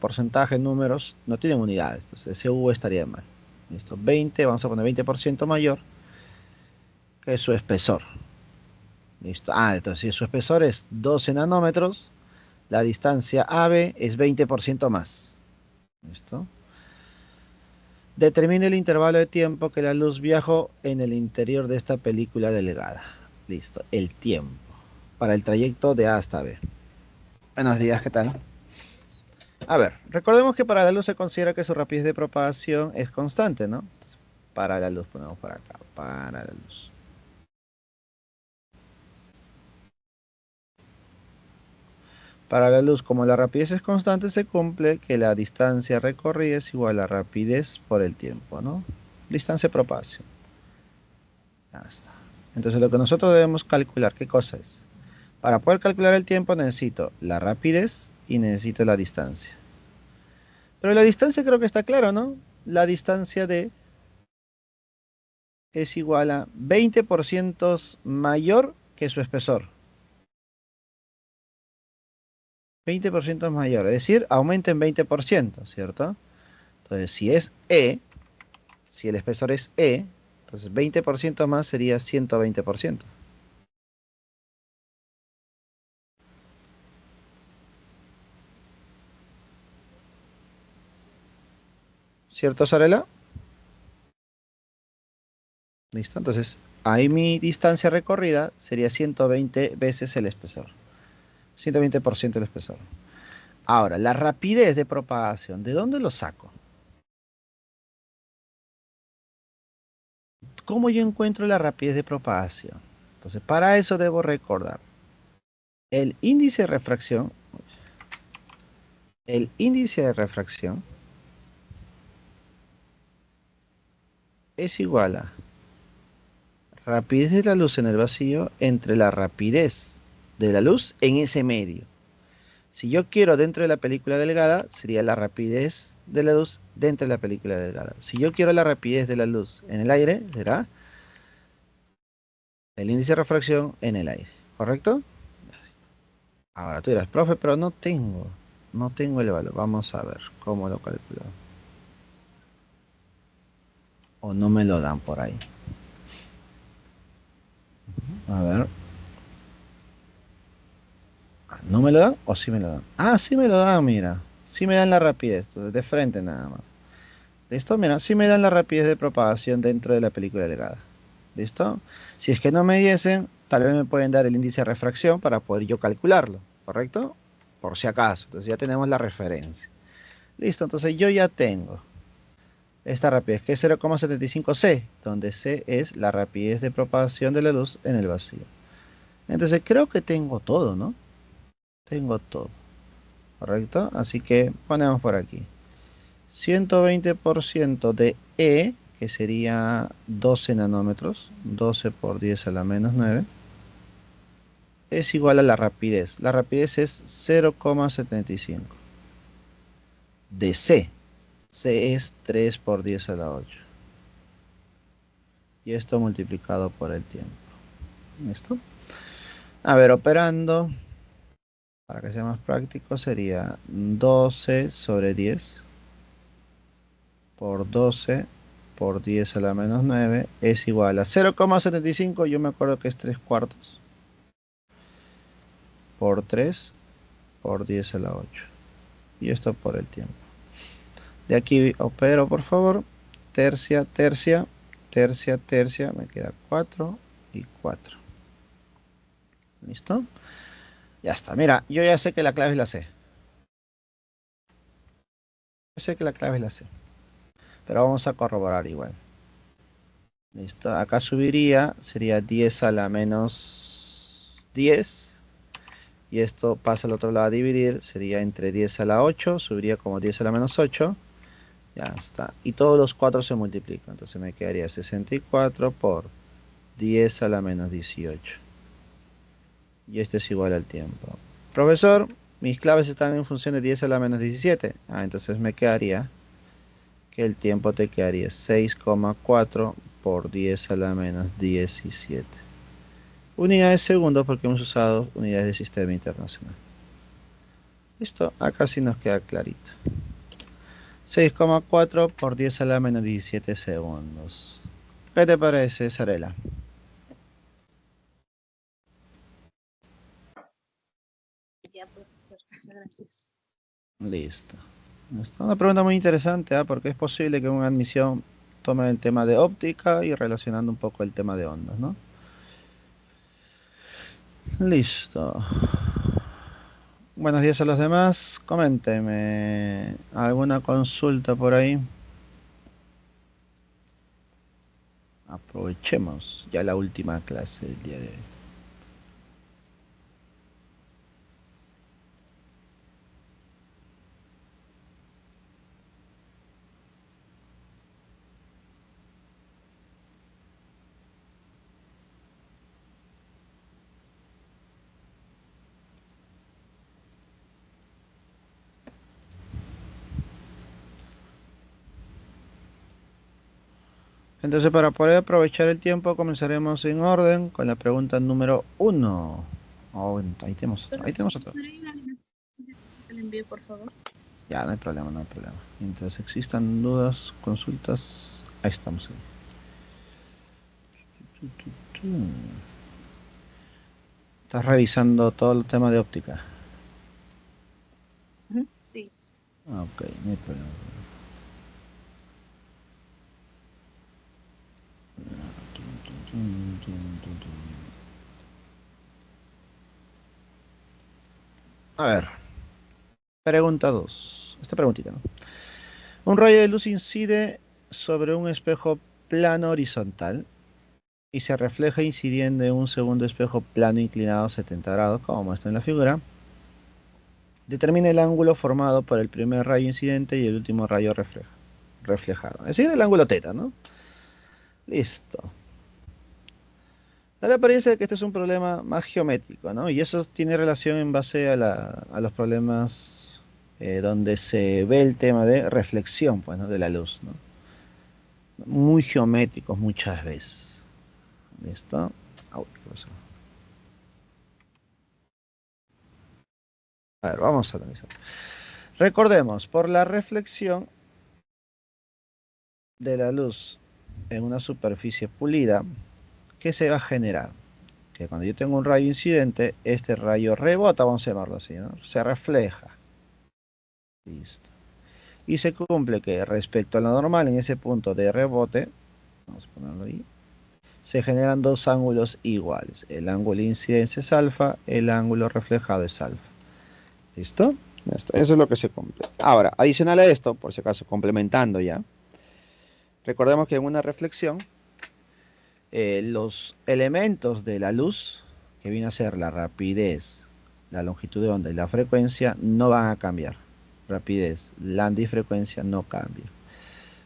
porcentaje, números, no tienen unidades. Entonces ese U estaría mal. Listo. 20, vamos a poner 20% mayor que su espesor. Listo. Entonces si su espesor es 12 nanómetros, la distancia AB es 20% más. ¿Listo? Determine el intervalo de tiempo que la luz viajó en el interior de esta película delgada. Listo, el tiempo para el trayecto de A hasta B. Buenos días, ¿qué tal? A ver, recordemos que para la luz se considera que su rapidez de propagación es constante, ¿no? Entonces, para la luz, ponemos por acá, para la luz. Para la luz, como la rapidez es constante, se cumple que la distancia recorrida es igual a la rapidez por el tiempo, ¿no? Distancia de propagación. Ya está. Entonces lo que nosotros debemos calcular, ¿qué cosa es? Para poder calcular el tiempo necesito la rapidez y necesito la distancia. Pero la distancia creo que está claro, ¿no? La distancia de es igual a 20% mayor que su espesor. 20% mayor, es decir, aumenta en 20%, ¿cierto? Entonces, si es E, si el espesor es E, entonces 20% más sería 120%. ¿Cierto, Sarela? Listo, entonces ahí mi distancia recorrida sería 120 veces el espesor. 120% del espesor. Ahora, la rapidez de propagación, ¿de dónde lo saco? ¿Cómo yo encuentro la rapidez de propagación? Entonces, para eso debo recordar el índice de refracción. El índice de refracción es igual a rapidez de la luz en el vacío entre la rapidez de la luz en ese medio. Si yo quiero dentro de la película delgada, sería la rapidez de la luz dentro de la película delgada. Si yo quiero la rapidez de la luz en el aire, será el índice de refracción en el aire. ¿Correcto? Ahora tú dirás, profe, pero no tengo el valor. Vamos a ver cómo lo calculo. O no me lo dan por ahí. A ver. ¿No me lo dan o sí me lo dan? Sí me lo dan, mira. Sí me dan la rapidez. Entonces, de frente nada más. ¿Listo? Mira, sí me dan la rapidez de propagación dentro de la película delgada. ¿Listo? Si es que no me diesen, tal vez me pueden dar el índice de refracción para poder yo calcularlo. ¿Correcto? Por si acaso. Entonces ya tenemos la referencia. Listo, entonces yo ya tengo esta rapidez, que es 0,75 C, donde C es la rapidez de propagación de la luz en el vacío. Entonces creo que tengo todo, ¿no? Tengo todo, ¿correcto? Así que ponemos por aquí. 120% de E, que sería 12 nanómetros, 12 por 10 a la menos 9, es igual a la rapidez. La rapidez es 0,75. De C, C es 3 por 10 a la 8. Y esto multiplicado por el tiempo. ¿Listo? A ver, operando, para que sea más práctico, sería 12 sobre 10 por 12 por 10 a la menos 9 es igual a 0,75. Yo me acuerdo que es 3 cuartos por 3 por 10 a la 8. Y esto por el tiempo. De aquí opero, por favor. Tercia, tercia, tercia, tercia. Me queda 4 y 4. ¿Listo? Ya está. Mira, yo ya sé que la clave es la C. Yo sé que la clave es la C. Pero vamos a corroborar igual. Listo. Acá subiría. Sería 10 a la menos 10. Y esto pasa al otro lado a dividir. Sería entre 10 a la 8. Subiría como 10 a la menos 8. Ya está. Y todos los 4 se multiplican. Entonces me quedaría 64 por 10 a la menos 18. Y esto es igual al tiempo. Profesor, mis claves están en función de 10 a la menos 17. Entonces me quedaría que el tiempo te quedaría 6,4 por 10 a la menos 17. Unidades de segundo porque hemos usado unidades de sistema internacional. Listo, acá sí nos queda clarito. 6,4 por 10 a la menos 17 segundos. ¿Qué te parece, Sarela? Ya, profesor, muchas gracias. Listo. Esta es una pregunta muy interesante, ¿ah? Porque es posible que una admisión tome el tema de óptica y relacionando un poco el tema de ondas, ¿no? Listo. Buenos días a los demás. Coménteme, ¿alguna consulta por ahí? Aprovechemos ya la última clase del día de hoy. Entonces, para poder aprovechar el tiempo, comenzaremos en orden con la pregunta número uno. Oh, ahí tenemos otro, ahí tenemos otro. ¿Podría ir a que le envíe, por favor? Ya, no hay problema, no hay problema. Mientras existan dudas, consultas, ahí estamos. Estás revisando todo el tema de óptica. Sí. Ah, ok, no hay problema. A ver, pregunta 2. Esta preguntita, ¿no? Un rayo de luz incide sobre un espejo plano horizontal y se refleja incidiendo en un segundo espejo plano inclinado 70 grados, como muestra en la figura. Determina el ángulo formado por el primer rayo incidente y el último rayo reflejado. Es decir, el ángulo teta, ¿no? Listo. Da la apariencia de que este es un problema más geométrico, ¿no? Y eso tiene relación en base a los problemas donde se ve el tema de reflexión, pues, ¿no? De la luz, ¿no? Muy geométricos muchas veces. ¿Listo? Au, ¿qué pasó? A ver, vamos a analizar. Recordemos, por la reflexión de la luz en una superficie pulida, ¿qué se va a generar? Que cuando yo tengo un rayo incidente, este rayo rebota, vamos a llamarlo así, ¿no? Se refleja. Listo. Y se cumple que respecto a lo normal, en ese punto de rebote, vamos a ponerlo ahí, se generan dos ángulos iguales. El ángulo de incidencia es alfa, el ángulo reflejado es alfa. ¿Listo? Ya está. Eso es lo que se cumple. Ahora, adicional a esto, por si acaso, complementando ya, recordemos que en una reflexión, los elementos de la luz, que viene a ser la rapidez, la longitud de onda y la frecuencia, no van a cambiar. Rapidez, lambda y frecuencia no cambian.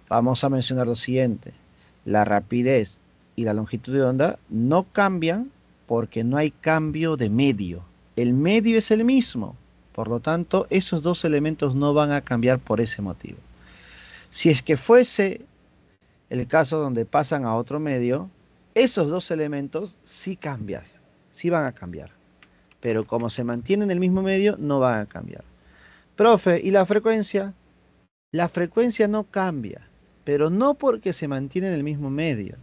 Vamos a mencionar lo siguiente. La rapidez y la longitud de onda no cambian porque no hay cambio de medio. El medio es el mismo. Por lo tanto, esos dos elementos no van a cambiar por ese motivo. Si es que fuese el caso donde pasan a otro medio, esos dos elementos sí cambian, sí van a cambiar. Pero como se mantienen en el mismo medio, no van a cambiar. Profe, ¿y la frecuencia? La frecuencia no cambia, pero no porque se mantiene en el mismo medio,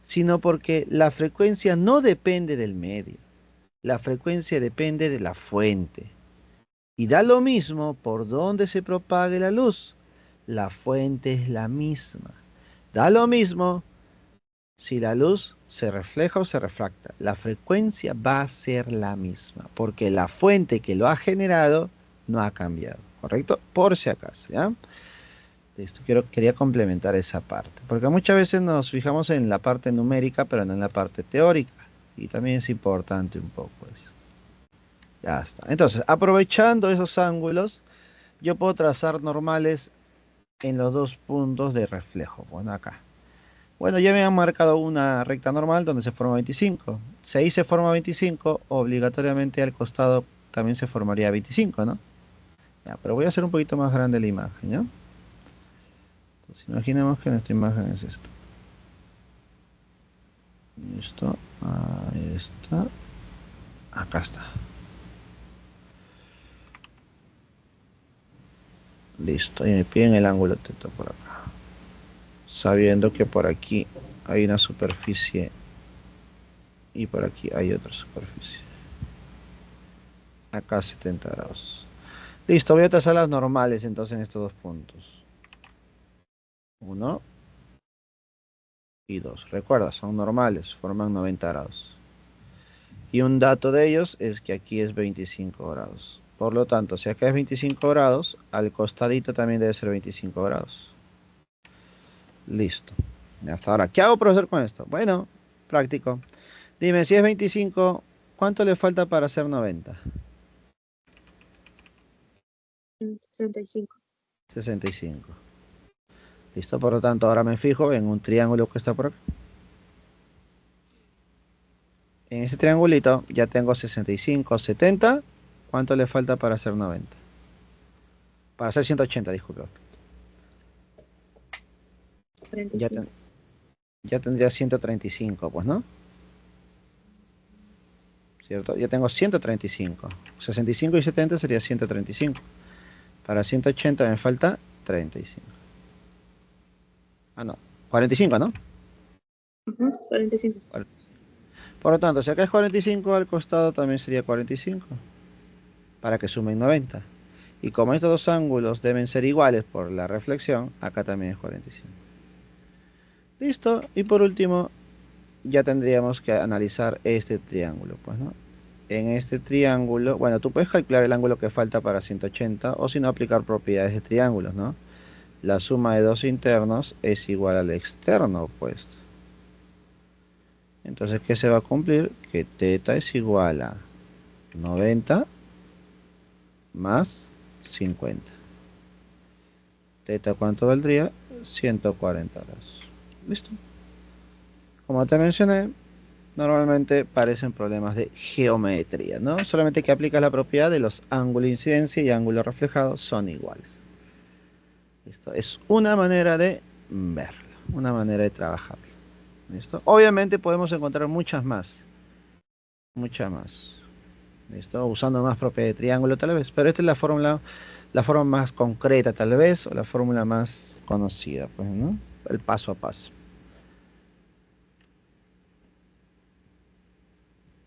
sino porque la frecuencia no depende del medio. La frecuencia depende de la fuente. Y da lo mismo por donde se propague la luz. La fuente es la misma. Da lo mismo si la luz se refleja o se refracta. La frecuencia va a ser la misma, porque la fuente que lo ha generado no ha cambiado. ¿Correcto? Por si acaso, ¿ya? Listo, quería complementar esa parte, porque muchas veces nos fijamos en la parte numérica, pero no en la parte teórica, y también es importante un poco eso. Ya está. Entonces, aprovechando esos ángulos, yo puedo trazar normales en los dos puntos de reflejo. Bueno, acá. Bueno, ya me han marcado una recta normal donde se forma 25. Si ahí se forma 25, obligatoriamente al costado también se formaría 25, ¿no? Ya, pero voy a hacer un poquito más grande la imagen, ¿ya? Entonces, imaginemos que nuestra imagen es esta. Listo, ahí está. Acá está. Listo, y me piden el ángulo teta por acá. Sabiendo que por aquí hay una superficie y por aquí hay otra superficie. Acá 70 grados. Listo, voy a trazar las normales entonces en estos dos puntos. 1 y 2. Recuerda, son normales, forman 90 grados. Y un dato de ellos es que aquí es 25 grados. Por lo tanto, si acá es 25 grados, al costadito también debe ser 25 grados. Listo. Hasta ahora, ¿qué hago, profesor, con esto? Bueno, práctico. Dime, si es 25, ¿cuánto le falta para hacer 90? 35. 65. Listo, por lo tanto, ahora me fijo en un triángulo que está por acá. En ese triangulito ya tengo 65, 70. ¿Cuánto le falta para hacer 90? Para hacer 180, disculpe. Ya, 45. ya tendría 135, pues, ¿no? ¿Cierto? Ya tengo 135. 65 y 70 sería 135. Para 180 me falta 35. Ah, no. 45, ¿no? 45. 45. Por lo tanto, si acá es 45, al costado también sería 45. Para que sumen 90. Y como estos dos ángulos deben ser iguales por la reflexión, acá también es 45. Listo. Y por último, ya tendríamos que analizar este triángulo, pues, ¿no? En este triángulo, bueno, tú puedes calcular el ángulo que falta para 180 o si no aplicar propiedades de triángulos, ¿no? La suma de dos internos es igual al externo opuesto. Entonces, ¿qué se va a cumplir? Que teta es igual a 90 más 50. Teta, ¿cuánto valdría? 140 grados. ¿Listo? Como te mencioné, normalmente parecen problemas de geometría, ¿no? Solamente que aplicas la propiedad de los ángulos de incidencia y ángulo reflejado son iguales. ¿Listo? Es una manera de verlo, una manera de trabajarlo. ¿Listo? Obviamente podemos encontrar muchas más, muchas más. ¿Listo? Usando más propiedad de triángulo tal vez, pero esta es la forma más concreta tal vez, o la fórmula más conocida, pues, ¿no? El paso a paso.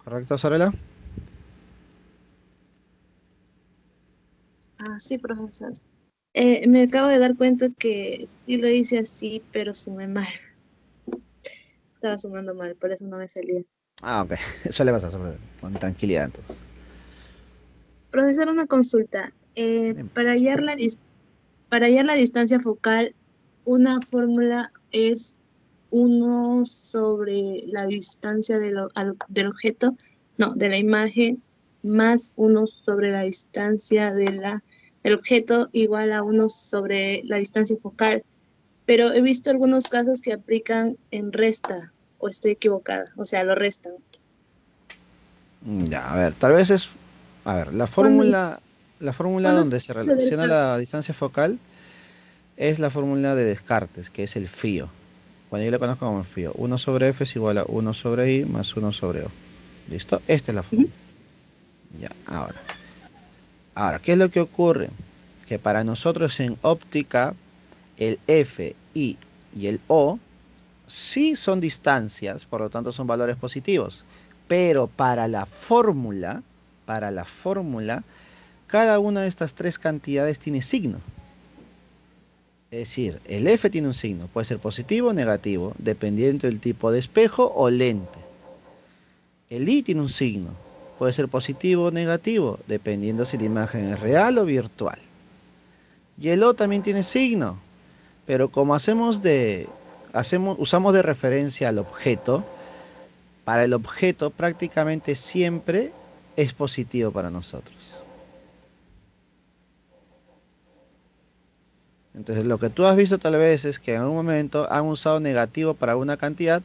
¿Correcto, Sorela? Ah, sí, profesor. Me acabo de dar cuenta que sí lo hice así, pero sumé mal. Estaba sumando mal, por eso no me salía. Ah, ok. Eso le pasa sobre con tranquilidad entonces. Profesor, una consulta. Bien. Para hallar la distancia focal, una fórmula es uno sobre la distancia del objeto, no, de la imagen, más uno sobre la distancia del objeto, igual a uno sobre la distancia focal. Pero he visto algunos casos que aplican en resta, o estoy equivocada, o sea, lo restan. Ya, a ver, tal vez es, a ver, Cuando, la fórmula cuando donde se se del relaciona la distancia focal es la fórmula de Descartes, que es el φ. Bueno, yo le conozco como el φ. 1 sobre f es igual a 1 sobre i más 1 sobre o. ¿Listo? Esta es la Ujú. fórmula. Ya, ahora. Ahora, ¿qué es lo que ocurre? Que para nosotros en óptica, el f, i y el o sí son distancias, por lo tanto son valores positivos. Pero para la fórmula, cada una de estas tres cantidades tiene signo. Es decir, el F tiene un signo, puede ser positivo o negativo, dependiendo del tipo de espejo o lente. El I tiene un signo, puede ser positivo o negativo, dependiendo si la imagen es real o virtual. Y el O también tiene signo, pero como usamos de referencia al objeto, para el objeto prácticamente siempre es positivo para nosotros. Entonces lo que tú has visto tal vez es que en un momento han usado negativo para una cantidad,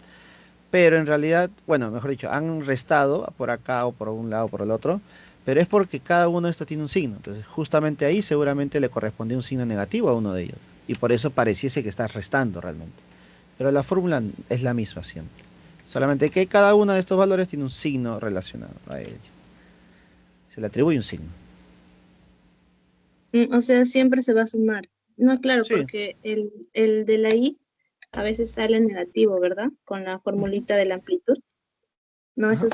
pero en realidad, bueno, mejor dicho, han restado por acá o por un lado o por el otro, pero es porque cada uno de estos tiene un signo. Entonces justamente ahí seguramente le correspondió un signo negativo a uno de ellos. Y por eso pareciese que estás restando realmente. Pero la fórmula es la misma siempre. Solamente que cada uno de estos valores tiene un signo relacionado a ello. Se le atribuye un signo. O sea, siempre se va a sumar. No, claro, Sí. porque el de la I a veces sale negativo, ¿verdad? Con la Ujú. formulita de la amplitud. No, Ajá. eso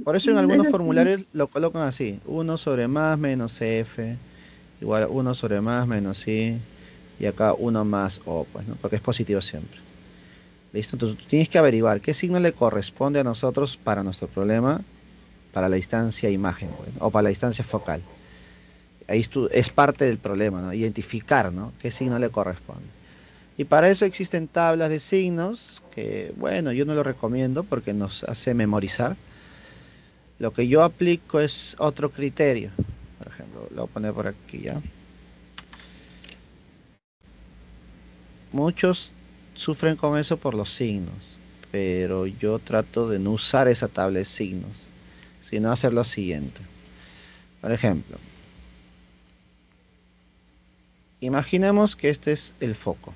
Por eso en es algunos así. formularios lo colocan así. Uno sobre más menos F igual uno sobre más menos I. Y acá uno más O, pues, ¿no? Porque es positivo siempre. ¿Listo? Entonces tú tienes que averiguar qué signo le corresponde a nosotros para nuestro problema, para la distancia imagen, pues, ¿no? O para la distancia focal. Ahí es parte del problema, ¿no? Identificar, ¿no? Qué signo le corresponde. Y para eso existen tablas de signos que, bueno, yo no lo recomiendo porque nos hace memorizar. Lo que yo aplico es otro criterio. Por ejemplo, lo voy a poner por aquí ya. Muchos sufren con eso por los signos, pero yo trato de no usar esa tabla de signos, sino hacer lo siguiente. Por ejemplo, imaginemos que este es el foco.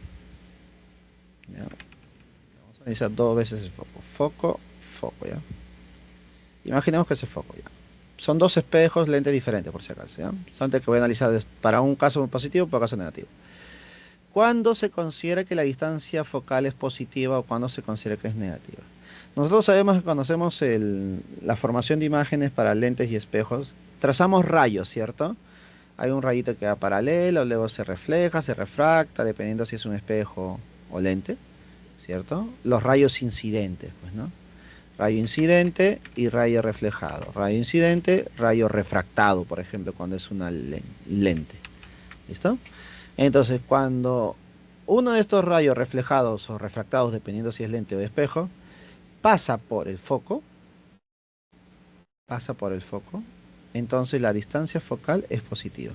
¿Ya? Vamos a analizar dos veces el foco. Foco, foco, ¿ya? Imaginemos que ese foco, ¿ya? Son dos espejos, lentes diferentes, por si acaso, ¿ya? Solamente que voy a analizar para un caso positivo y para un caso negativo. ¿Cuándo se considera que la distancia focal es positiva o cuándo se considera que es negativa? Nosotros sabemos que conocemos la formación de imágenes para lentes y espejos. Trazamos rayos, ¿cierto? Hay un rayito que va paralelo, luego se refleja, se refracta, dependiendo si es un espejo o lente, ¿cierto? Los rayos incidentes, pues, ¿no? Rayo incidente y rayo reflejado. Rayo incidente, rayo refractado, por ejemplo, cuando es una lente. ¿Listo? Entonces, cuando uno de estos rayos reflejados o refractados, dependiendo si es lente o espejo, pasa por el foco, pasa por el foco, entonces la distancia focal es positiva.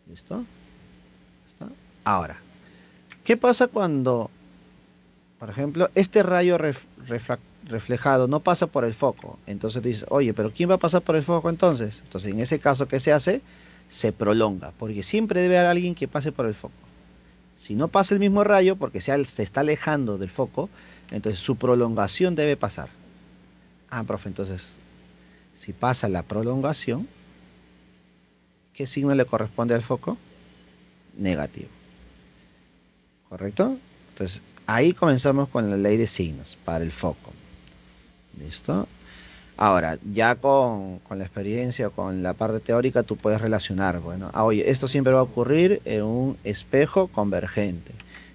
¿Listo? ¿Listo? Ahora, ¿qué pasa cuando, por ejemplo, este rayo reflejado no pasa por el foco? Entonces dices, oye, pero ¿quién va a pasar por el foco entonces? Entonces, en ese caso, ¿qué se hace? Se prolonga, porque siempre debe haber alguien que pase por el foco. Si no pasa el mismo rayo, porque se está alejando del foco, entonces su prolongación debe pasar. Ah, profe, entonces, si pasa la prolongación, ¿qué signo le corresponde al foco? Negativo. ¿Correcto? Entonces, ahí comenzamos con la ley de signos para el foco. ¿Listo? Ahora, ya con la experiencia, con la parte teórica, tú puedes relacionar, bueno, oye, esto siempre va a ocurrir en un espejo convergente.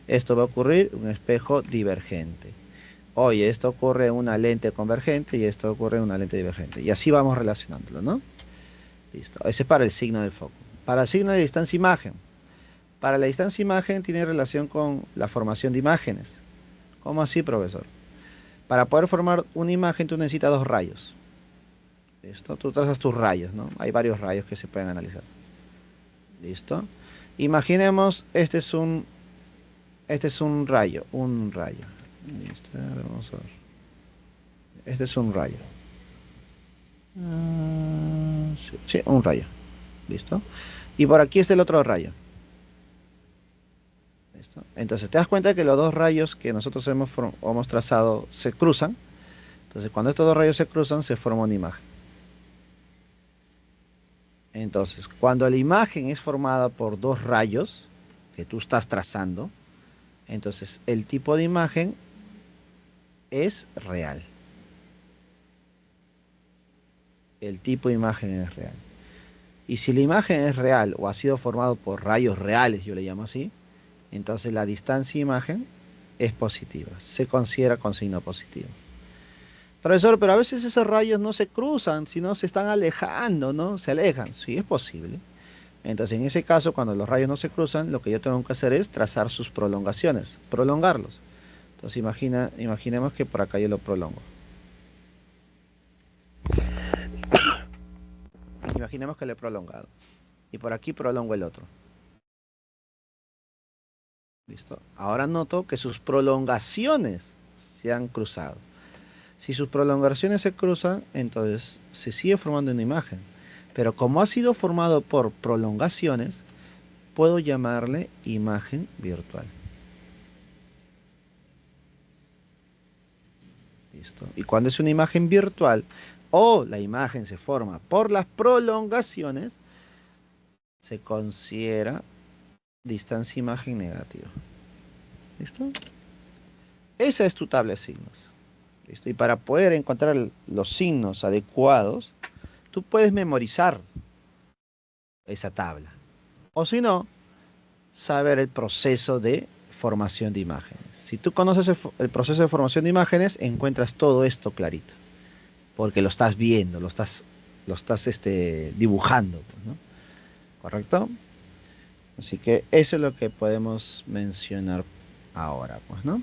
Esto va a ocurrir en un espejo divergente. Oye, esto ocurre en una lente convergente y esto ocurre en una lente divergente. Y así vamos relacionándolo, ¿no? Listo. Ese es para el signo del foco. Para el signo de distancia imagen. Para la distancia imagen tiene relación con la formación de imágenes. ¿Cómo así, profesor? Para poder formar una imagen tú necesitas dos rayos. ¿Listo? Tú trazas tus rayos, ¿no? Hay varios rayos que se pueden analizar. ¿Listo? Imaginemos, este es un rayo, un rayo. ¿Listo? A ver, vamos a ver. Este es un rayo. Sí, sí, un rayo. ¿Listo? Y por aquí está el otro rayo. ¿Listo? Entonces te das cuenta que los dos rayos que nosotros hemos trazado se cruzan. Entonces cuando estos dos rayos se cruzan se forma una imagen. Entonces cuando la imagen es formada por dos rayos que tú estás trazando, entonces el tipo de imagen es real. El tipo de imagen es real. Y si la imagen es real o ha sido formado por rayos reales, yo le llamo así, entonces la distancia imagen es positiva. Se considera con signo positivo. Profesor, pero a veces esos rayos no se cruzan, sino se están alejando, ¿no? Se alejan. Sí, es posible. Entonces, en ese caso, cuando los rayos no se cruzan, lo que yo tengo que hacer es trazar sus prolongaciones, prolongarlos. Entonces, imaginemos que por acá yo lo prolongo. Imaginemos que lo he prolongado. Y por aquí prolongo el otro. ¿Listo? Ahora noto que sus prolongaciones se han cruzado. Si sus prolongaciones se cruzan, entonces se sigue formando una imagen. Pero como ha sido formado por prolongaciones, puedo llamarle imagen virtual. ¿Listo? Y cuando es una imagen virtual o la imagen se forma por las prolongaciones, se considera distancia imagen negativa. ¿Listo? Esa es tu tabla de signos. ¿Listo? Y para poder encontrar los signos adecuados, tú puedes memorizar esa tabla. O si no, saber el proceso de formación de imágenes. Si tú conoces el proceso de formación de imágenes, encuentras todo esto clarito. Porque lo estás viendo, lo estás dibujando, pues, ¿no? ¿Correcto? Así que eso es lo que podemos mencionar ahora, pues, ¿no?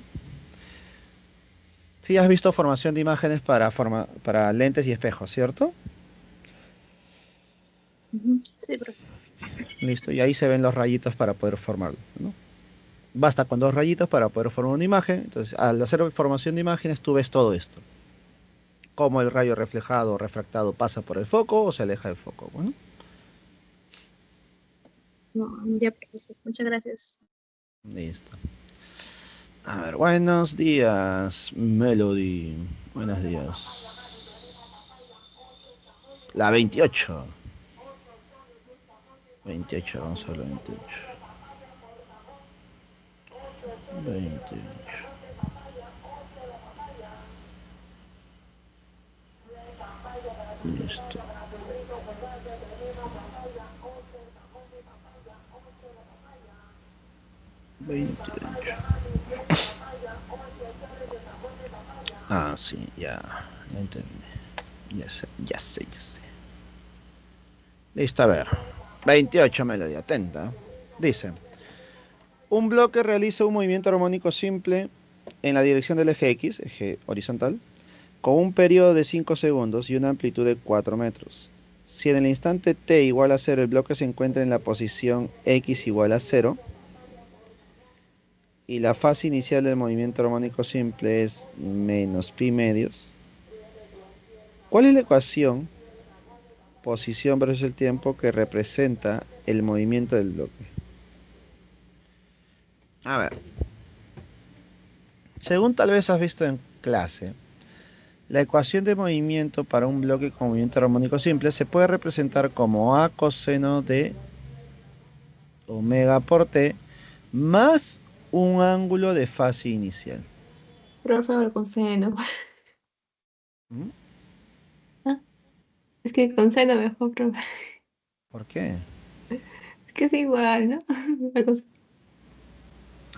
Sí, has visto formación de imágenes para lentes y espejos, ¿cierto? Ujú. Sí, profe. Listo, y ahí se ven los rayitos para poder formarlo, ¿no? Basta con dos rayitos para poder formar una imagen. Entonces, al hacer formación de imágenes, tú ves todo esto. Cómo el rayo reflejado o refractado pasa por el foco o se aleja del foco. Bueno, No, ya, profesor. Muchas gracias. listo. A ver, buenos días, Melody. Buenos días. La 28. 28, vamos a ver la 28. 28. Listo. 28. Ah, sí, ya. Ya entendí. Ya sé, ya sé, ya sé. Listo, a ver. 28, Melody, atenta. Dice, un bloque realiza un movimiento armónico simple en la dirección del eje X, eje horizontal, con un periodo de 5 segundos y una amplitud de 4 metros. Si en el instante t igual a 0 el bloque se encuentra en la posición x igual a 0 y la fase inicial del movimiento armónico simple es menos pi medios, ¿cuál es la ecuación posición versus el tiempo que representa el movimiento del bloque? A ver, según tal vez has visto en clase, la ecuación de movimiento para un bloque con movimiento armónico simple se puede representar como a coseno de omega por t más un ángulo de fase inicial. Profe, o con seno. ¿Mm? Ah, es que con seno mejor, profe. ¿Por qué? Es que es igual, ¿no? Algo así.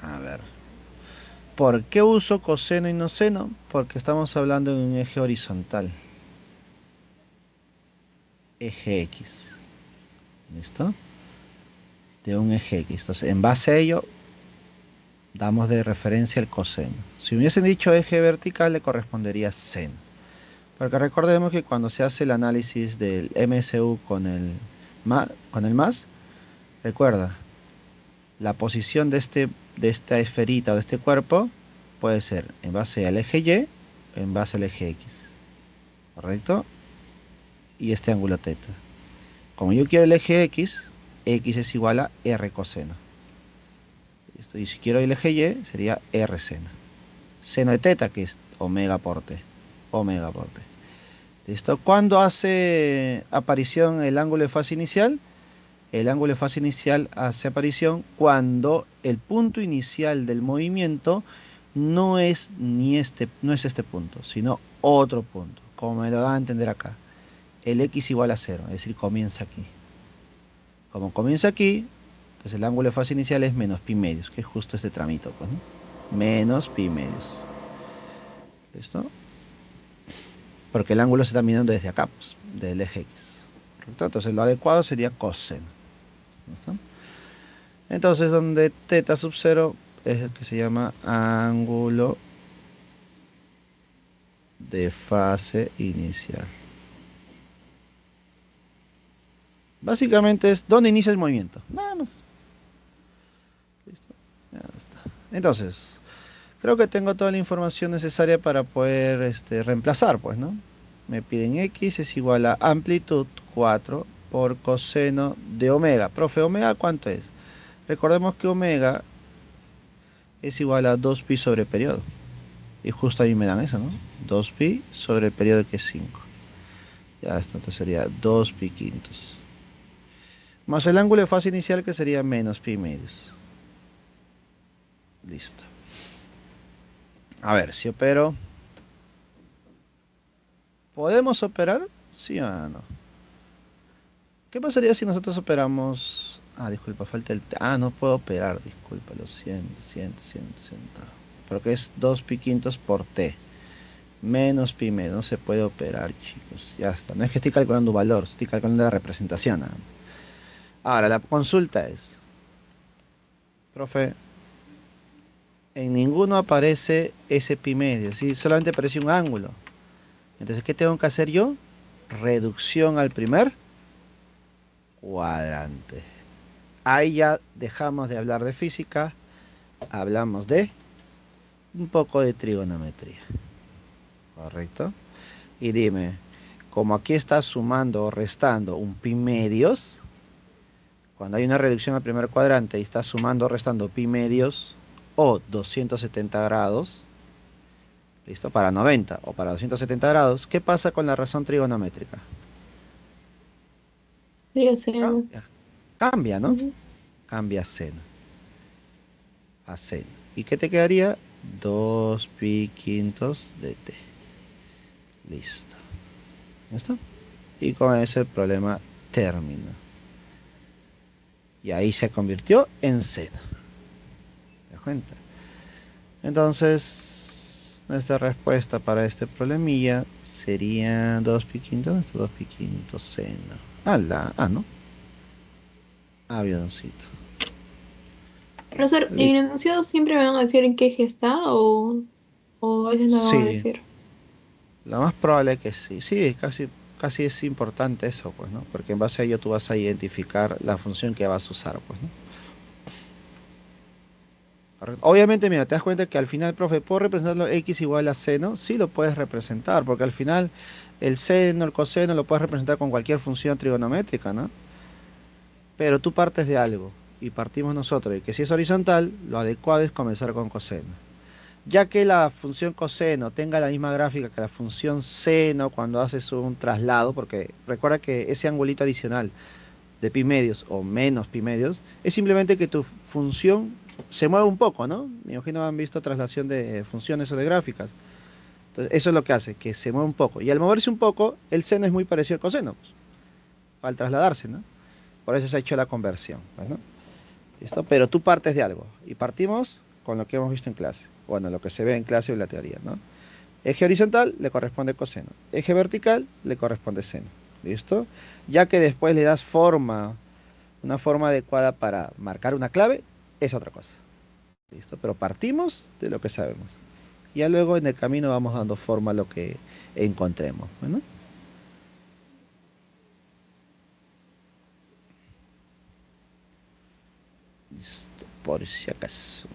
A ver. ¿Por qué uso coseno y no seno? Porque estamos hablando de un eje horizontal. Eje X. ¿Listo? De un eje X. Entonces, en base a ello, damos de referencia el coseno. Si hubiesen dicho eje vertical, le correspondería seno. Porque recordemos que cuando se hace el análisis del MSU con el más, recuerda, la posición de esta esferita o de este cuerpo puede ser en base al eje Y o en base al eje X. ¿Correcto? Y este ángulo teta. Como yo quiero el eje X, X es igual a R coseno. ¿Listo? Y si quiero el eje Y, sería R seno. Seno de teta, que es omega por T. Omega por T. ¿Listo? ¿Cuándo hace aparición el ángulo de fase inicial? El ángulo de fase inicial hace aparición cuando el punto inicial del movimiento no es este punto, sino otro punto, como me lo da a entender acá. El x igual a 0, es decir, comienza aquí. Como comienza aquí, entonces el ángulo de fase inicial es menos pi medios, que es justo este tramito, pues, ¿no? Menos pi medios. ¿Listo? Porque el ángulo se está midiendo desde acá, pues, del eje x. ¿Correcto? Entonces lo adecuado sería coseno. ¿Listo? Entonces, donde teta sub 0 es el que se llama ángulo de fase inicial. Básicamente es donde inicia el movimiento. Nada más. ¿Listo? Ya está. Entonces, creo que tengo toda la información necesaria para poder reemplazar, pues, ¿no? Me piden x es igual a amplitud 4 por coseno de omega. Profe, ¿omega cuánto es? Recordemos que omega es igual a 2pi sobre periodo. Y justo ahí me dan eso, ¿no? 2pi sobre el periodo que es 5. Ya está, entonces sería 2pi quintos. más el ángulo de fase inicial que sería menos pi medios. Listo. A ver, si opero. ¿Podemos operar? ¿Sí o no? ¿Qué pasaría si nosotros operamos? Ah, disculpa, falta el... Ah, no puedo operar, disculpa, lo siento. Porque es 2 pi quintos por t. Menos pi medio, no se puede operar, chicos. Ya está. No es que estoy calculando un valor, estoy calculando la representación. Ahora, la consulta es, profe, en ninguno aparece ese pi medio, ¿sí? Solamente aparece un ángulo. Entonces, ¿qué tengo que hacer yo? Reducción al primer cuadrante. Ahí ya dejamos de hablar de física, hablamos de un poco de trigonometría, ¿correcto? Y dime, como aquí está sumando o restando un pi medios, cuando hay una reducción al primer cuadrante y está sumando o restando pi medios o 270 grados, ¿listo? Para 90 o para 270 grados, ¿qué pasa con la razón trigonométrica? Sería seno. Cambia, ¿no? Ujú. Cambia seno a seno. ¿Y qué te quedaría? 2 pi quintos de t. Listo. ¿Listo? Y con eso el problema termina. Y ahí se convirtió en seno. ¿Te das cuenta? Entonces, nuestra respuesta para este problemilla sería 2 pi quintos, esto 2 pi quintos seno. ¿No? Avioncito. Profesor, ¿en el enunciado siempre me van a decir en qué eje está o a veces no me van a Sí, decir? lo más probable es que sí. Sí, casi es importante eso, pues, ¿no? Porque en base a ello tú vas a identificar la función que vas a usar, pues, ¿no? Correcto. Obviamente, mira, te das cuenta que al final, profe, ¿puedo representarlo x igual a seno? Sí lo puedes representar, porque al final el seno, el coseno lo puedes representar con cualquier función trigonométrica, ¿no? Pero tú partes de algo, y partimos nosotros, y que si es horizontal, lo adecuado es comenzar con coseno. Ya que la función coseno tenga la misma gráfica que la función seno cuando haces un traslado, porque recuerda que ese angulito adicional de pi medios o menos pi medios es simplemente que tu función se mueve un poco, ¿no? Me imagino han visto traslación de funciones o de gráficas. Entonces, eso es lo que hace, que se mueve un poco. Y al moverse un poco, el seno es muy parecido al coseno, pues, al trasladarse, ¿no? Por eso se ha hecho la conversión, pues, ¿no? ¿Listo? Pero tú partes de algo. Y partimos con lo que hemos visto en clase. Bueno, lo que se ve en clase o en la teoría, ¿no? Eje horizontal le corresponde coseno. Eje vertical le corresponde seno. ¿Listo? Ya que después le das forma, una forma adecuada para marcar una clave, es otra cosa. ¿Listo? Pero partimos de lo que sabemos. Ya luego en el camino vamos dando forma a lo que encontremos. Bueno, listo, por si acaso.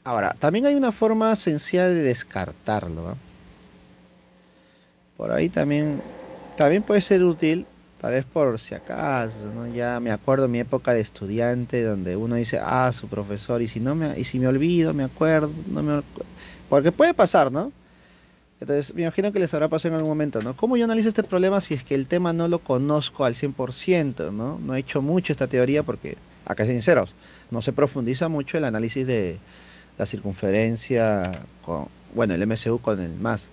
Ahora, también hay una forma sencilla de descartarlo, ¿ah? Por ahí también puede ser útil, tal vez por si acaso, ¿no? Ya me acuerdo mi época de estudiante donde uno dice, ah, su profesor, y si me olvido, me acuerdo, no me acu-". Porque puede pasar, ¿no? Entonces, me imagino que les habrá pasado en algún momento, ¿no? ¿Cómo yo analizo este problema si es que el tema no lo conozco al 100%, ¿no? No he hecho mucho esta teoría porque, acá sinceros, no se profundiza mucho el análisis de la circunferencia con, bueno, el MCU con el más.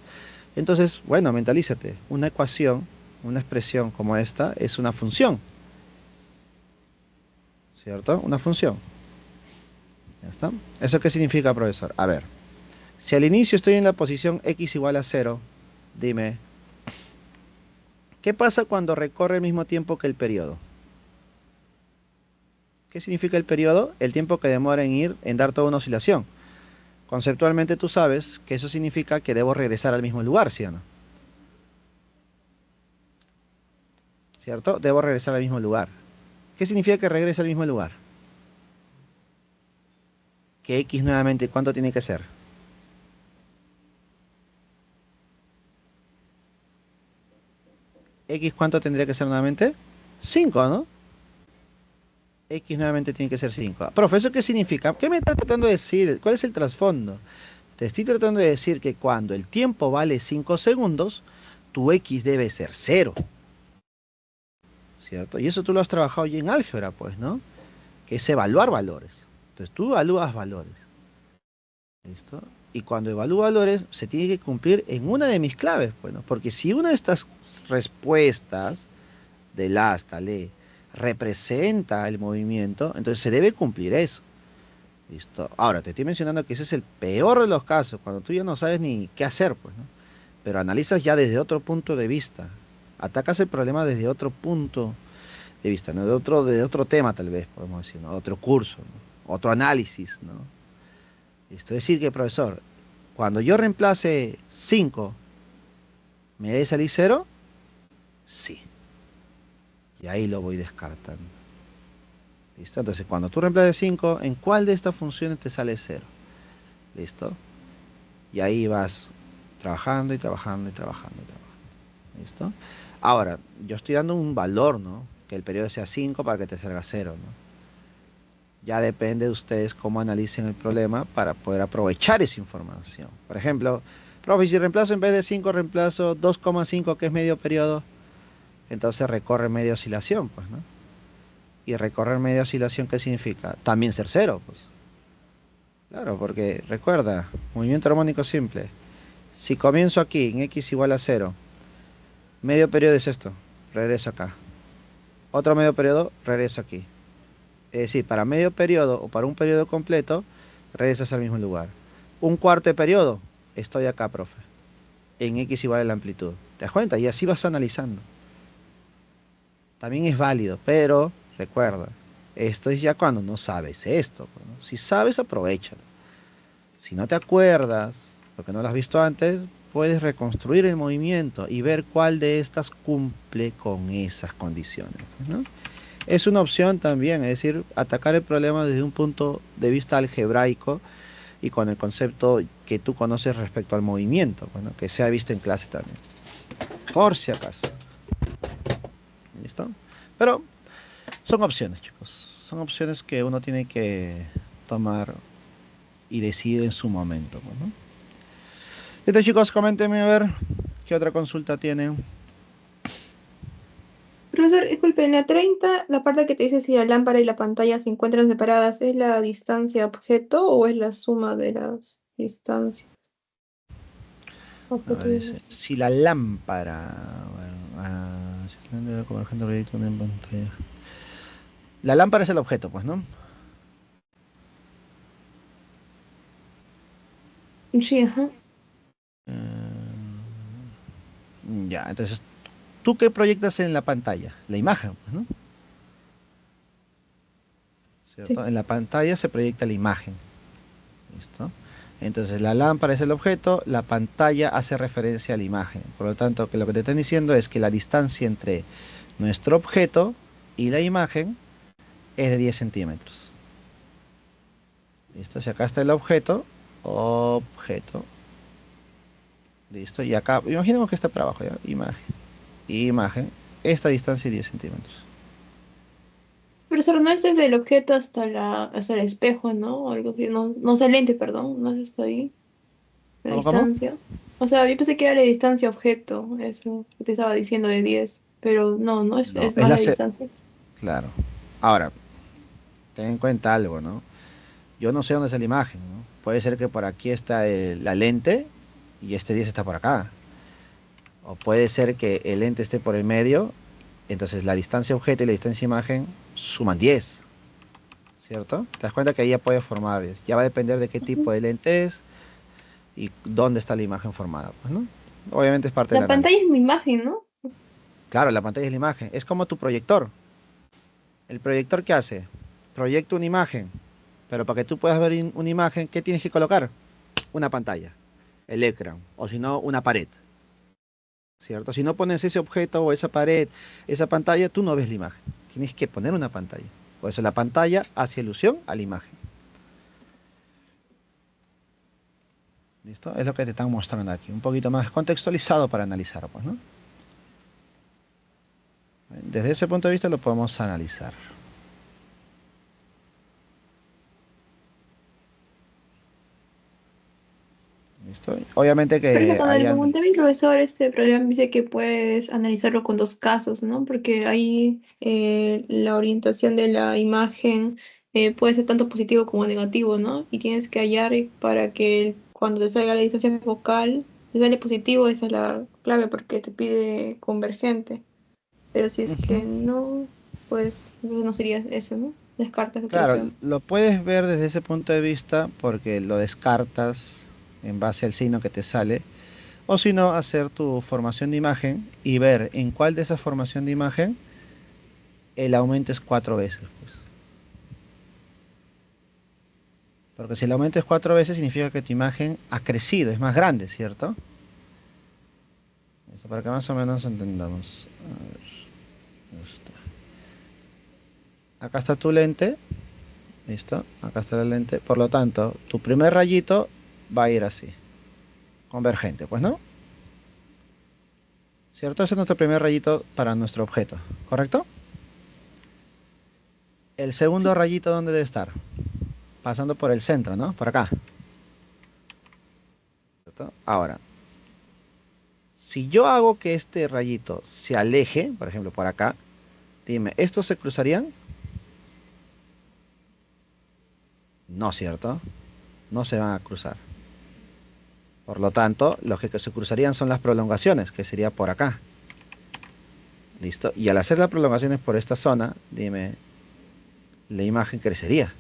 Entonces, bueno, mentalízate. Una ecuación, una expresión como esta es una función, ¿cierto? Una función. ¿Ya está? ¿Eso qué significa, profesor? A ver, si al inicio estoy en la posición x igual a cero, dime, ¿qué pasa cuando recorre el mismo tiempo que el periodo? ¿Qué significa el periodo? El tiempo que demora en ir, en dar toda una oscilación. Conceptualmente tú sabes que eso significa que debo regresar al mismo lugar, ¿sí o no? ¿Cierto? Debo regresar al mismo lugar. ¿Qué significa que regrese al mismo lugar? Que x nuevamente, ¿cuánto tiene que ser? X, ¿cuánto tendría que ser nuevamente? 5, ¿no? X nuevamente tiene que ser 5. Profe, ¿eso qué significa? ¿Qué me está tratando de decir? ¿Cuál es el trasfondo? Te estoy tratando de decir que cuando el tiempo vale 5 segundos, tu X debe ser 0, ¿cierto? Y eso tú lo has trabajado ya en álgebra, pues, ¿no? Que es evaluar valores. Entonces tú evalúas valores. ¿Listo? Y cuando evalúo valores, se tiene que cumplir en una de mis claves, bueno, porque si una de estas respuestas del A hasta el E representa el movimiento, entonces se debe cumplir eso. ¿Listo? Ahora, te estoy mencionando que ese es el peor de los casos, cuando tú ya no sabes ni qué hacer, pues, ¿no? Pero analizas ya desde otro punto de vista. Atacas el problema desde otro punto de vista, ¿no? De otro tema, tal vez, podemos decir, ¿no? Otro curso, ¿no? Otro análisis, ¿no? Esto es decir que, profesor, cuando yo reemplace 5, ¿me debe salir 0? Sí. Y ahí lo voy descartando. ¿Listo? Entonces, cuando tú reemplaces 5, ¿en cuál de estas funciones te sale 0? ¿Listo? Y ahí vas trabajando y trabajando y trabajando y trabajando. ¿Listo? Ahora, yo estoy dando un valor, ¿no? Que el periodo sea 5 para que te salga 0, ¿no? Ya depende de ustedes cómo analicen el problema para poder aprovechar esa información. Por ejemplo, profe, si reemplazo en vez de 5, reemplazo 2,5, que es medio periodo, entonces recorre media oscilación, pues, ¿no? Y recorrer media oscilación, ¿qué significa? También ser 0, pues. Claro, porque recuerda, movimiento armónico simple. Si comienzo aquí en x igual a 0, medio periodo es esto, regreso acá. Otro medio periodo, regreso aquí. Es decir, para medio periodo o para un periodo completo, regresas al mismo lugar. Un cuarto de periodo, estoy acá, profe. En x igual a la amplitud. ¿Te das cuenta? Y así vas analizando. También es válido, pero recuerda, esto es ya cuando no sabes esto, ¿no? Si sabes, aprovéchalo. Si no te acuerdas, porque no lo has visto antes, puedes reconstruir el movimiento y ver cuál de estas cumple con esas condiciones, ¿no? Es una opción también, es decir, atacar el problema desde un punto de vista algebraico y con el concepto que tú conoces respecto al movimiento, bueno, que se ha visto en clase también. Por si acaso. ¿Listo? Pero son opciones, chicos. Son opciones que uno tiene que tomar y decidir en su momento, ¿no? Entonces, chicos, coméntenme a ver qué otra consulta tienen. Profesor, disculpe, en la 30, la parte que te dice si la lámpara y la pantalla se encuentran separadas, ¿es la distancia objeto o es la suma de las distancias A ver, objeto? dice, si la lámpara, bueno, convergente proyecto en pantalla. La lámpara es el objeto, pues, ¿no? Sí, ajá. Ya, entonces, ¿tú qué proyectas en la pantalla? La imagen, pues, ¿no? Sí. ¿Cierto? En la pantalla se proyecta la imagen. ¿Listo? Entonces, la lámpara es el objeto, la pantalla hace referencia a la imagen. Por lo tanto, que lo que te están diciendo es que la distancia entre nuestro objeto y la imagen es de 10 centímetros. ¿Listo? Si acá está el objeto, objeto. ¿Listo? Y acá, imaginemos que está para abajo, ¿ya? Imagen, imagen. Esta distancia es 10 centímetros. Profesor, no es desde el objeto hasta el espejo, ¿no? O algo así. No, no es el lente, perdón, no es hasta ahí. La ¿Cómo, cómo? distancia. O sea, yo pensé que era la distancia objeto, eso que te estaba diciendo de 10, pero no, no es, No, es es más la... la distancia. Claro. Ahora, ten en cuenta algo, ¿no? Yo no sé dónde está la imagen, ¿no? Puede ser que por aquí está la lente y este 10 está por acá. O puede ser que el lente esté por el medio, entonces la distancia objeto y la distancia imagen suman 10, ¿cierto? Te das cuenta que ahí ya puede formar, ya va a depender de qué tipo Ujú. de lente es y dónde está la imagen formada, pues, ¿no? Obviamente es parte del La pantalla análisis. es mi imagen, ¿no? Claro, la pantalla es la imagen, es como tu proyector. ¿El proyector qué hace? Proyecta una imagen, pero para que tú puedas ver una imagen, ¿qué tienes que colocar? Una pantalla, el ecran, o si no, una pared, ¿cierto? Si no pones ese objeto o esa pared, esa pantalla, tú no ves la imagen. Tienes que poner una pantalla. Por eso la pantalla hace alusión a la imagen. ¿Listo? Es lo que te están mostrando aquí. Un poquito más contextualizado para analizar, pues, ¿no? Desde ese punto de vista lo podemos analizar. ¿Listo? Obviamente Por ejemplo, que cuando le hayan... pregunté a mi profesor este problema, me dice que puedes analizarlo con dos casos, ¿no? Porque ahí la orientación de la imagen puede ser tanto positivo como negativo, ¿no? Y tienes que hallar para que cuando te salga la distancia focal, te sale positivo, esa es la clave porque te pide convergente. Pero si es que Ujú. no, pues entonces no sería eso, ¿no? Descartas otra Claro, opción. lo puedes ver desde ese punto de vista porque lo descartas en base al signo que te sale. O si no, hacer tu formación de imagen y ver en cuál de esa formación de imagen el aumento es 4 veces, pues. Porque si el aumento es 4 veces significa que tu imagen ha crecido, es más grande, ¿cierto? Eso para que más o menos entendamos. A ver, ahí está. Acá está tu lente, listo, acá está la lente. Por lo tanto, tu primer rayito va a ir así, convergente, pues, ¿no? ¿Cierto? Ese es nuestro primer rayito para nuestro objeto, ¿correcto? El segundo rayito, ¿dónde debe estar? Pasando por el centro, ¿no? Por acá. ¿Cierto? Ahora, si yo hago que este rayito se aleje, por ejemplo, por acá, dime, ¿estos se cruzarían? No, ¿cierto? No se van a cruzar. Por lo tanto, los que se cruzarían son las prolongaciones, que sería por acá. ¿Listo? Y al hacer las prolongaciones por esta zona, dime, la imagen crecería.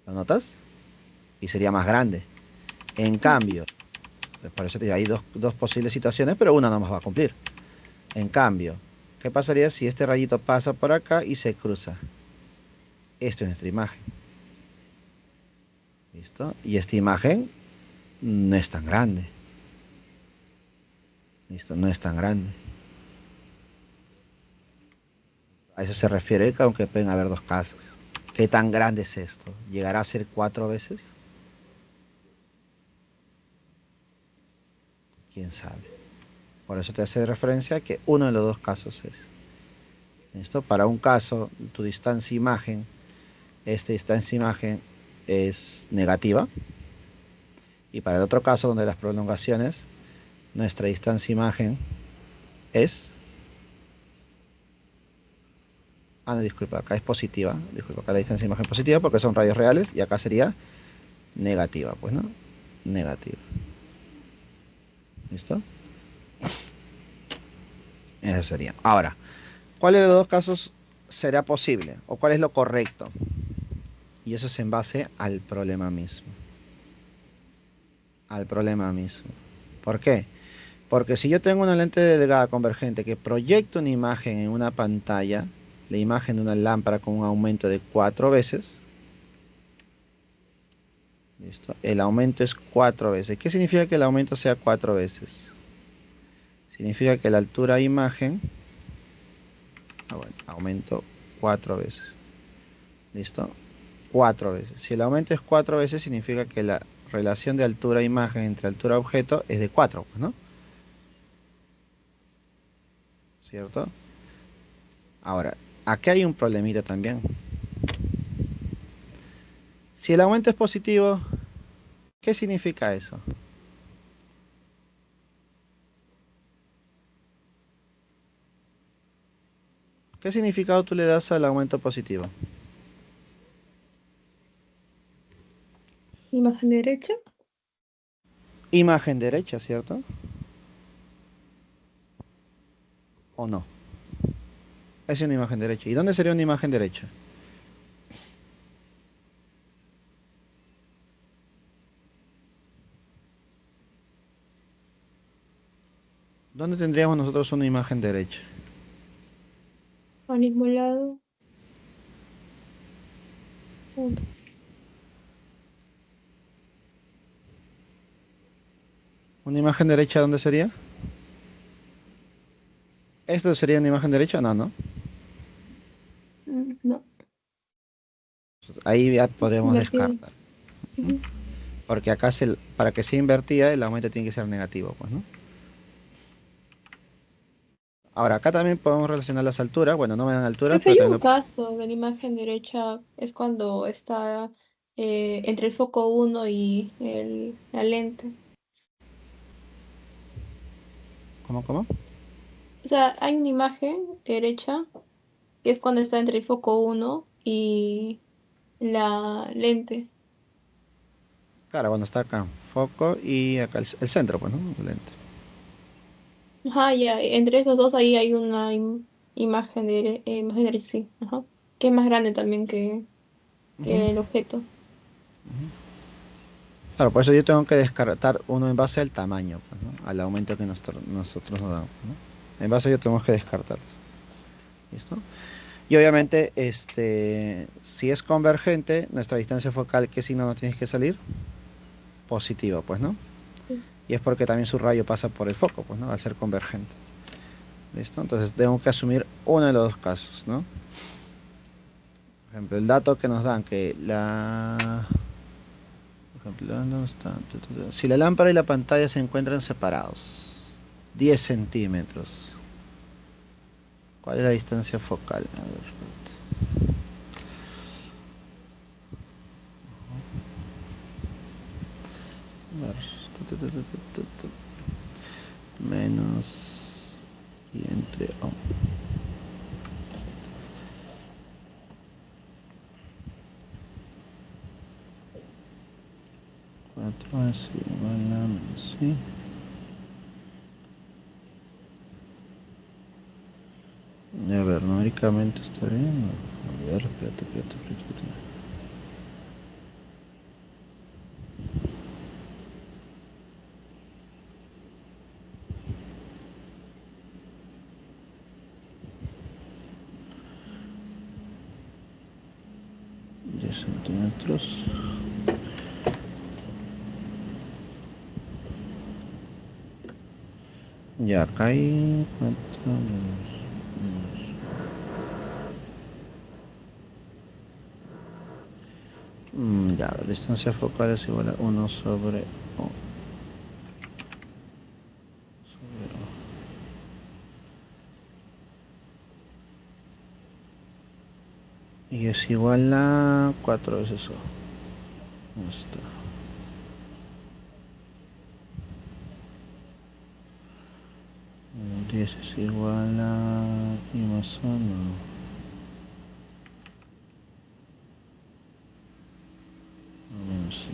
¿Lo notas? Y sería más grande. En cambio, por eso te digo, hay dos posibles situaciones, pero una no más va a cumplir. En cambio, ¿qué pasaría si este rayito pasa por acá y se cruza? Esto es nuestra imagen. ¿Listo? Y esta imagen no es tan grande. ¿Listo? No es tan grande. A eso se refiere que aunque pueden haber dos casos. ¿Qué tan grande es esto? ¿Llegará a ser 4 veces? ¿Quién sabe? Por eso te hace referencia a que uno de los dos casos es. ¿Listo? Para un caso, tu distancia imagen, esta distancia imagen es negativa. Y para el otro caso, donde las prolongaciones, nuestra distancia imagen es... Ah, no, disculpa, acá es positiva. Disculpa, acá la distancia imagen es positiva porque son rayos reales y acá sería negativa, pues, ¿no? Negativa. ¿Listo? Eso sería. Ahora, ¿cuál de los dos casos será posible? ¿O cuál es lo correcto? Y eso es en base al problema mismo. Al problema mismo. ¿Por qué? Porque si yo tengo una lente delgada convergente que proyecta una imagen en una pantalla, la imagen de una lámpara con un aumento de 4 veces, ¿listo? El aumento es 4 veces. ¿Qué significa que el aumento sea 4 veces? Significa que la altura de imagen, bueno, aumento 4 veces. ¿Listo? 4 veces. Si el aumento es 4 veces, significa que la relación de altura-imagen entre altura-objeto es de 4, pues, ¿no? ¿Cierto? Ahora, aquí hay un problemita también. Si el aumento es positivo, ¿qué significa eso? ¿Qué significado tú le das al aumento positivo? Imagen derecha. Imagen derecha, ¿cierto? ¿O no? Es una imagen derecha. ¿Y dónde sería una imagen derecha? ¿Dónde tendríamos nosotros una imagen derecha? Al mismo lado. Punto. ¿Una imagen derecha dónde sería? ¿Esto sería una imagen derecha? No, no. No, Ahí ya podemos invertido. descartar. Ujú. Porque acá para que sea invertida el aumento tiene que ser negativo, pues, ¿no? Ahora, acá también podemos relacionar las alturas. Bueno, no me dan alturas, Profe, pero hay también un caso de la imagen derecha, es cuando está entre el foco 1 y la lente. ¿Cómo? O sea, hay una imagen derecha que es cuando está entre el foco 1 y la lente. Claro, cuando está acá, foco y acá el centro, pues, ¿no? El lente. Ajá, ya, entre esos dos ahí hay una imagen imagen derecha, sí, ajá, que es más grande también Ujú. que el objeto. Claro, por eso yo tengo que descartar uno en base al tamaño, pues, ¿no? Al aumento que nosotros nos damos, ¿no? En base a ello tenemos que descartar. ¿Listo? Y obviamente, si es convergente, nuestra distancia focal, ¿qué signo nos tienes que salir? Positivo, pues, ¿no? Sí. Y es porque también su rayo pasa por el foco, pues, ¿no? Al ser convergente. ¿Listo? Entonces tengo que asumir uno de los dos casos, ¿no? Por ejemplo, el dato que nos dan que por ejemplo, ¿dónde está? Si la lámpara y la pantalla se encuentran separados, 10 centímetros, ¿cuál es la distancia focal? A ver, a ver. Menos y entre O. 4 es igual a menos, ¿sí? A ver, numéricamente está bien. A ver, espérate. 10 centímetros. Ya, acá hay 4 ya, la distancia focal es igual a 1 sobre O. Sobre O. Y es igual a 4 veces O. Ahí está. 10 es igual a... y más O, no. Menos sí.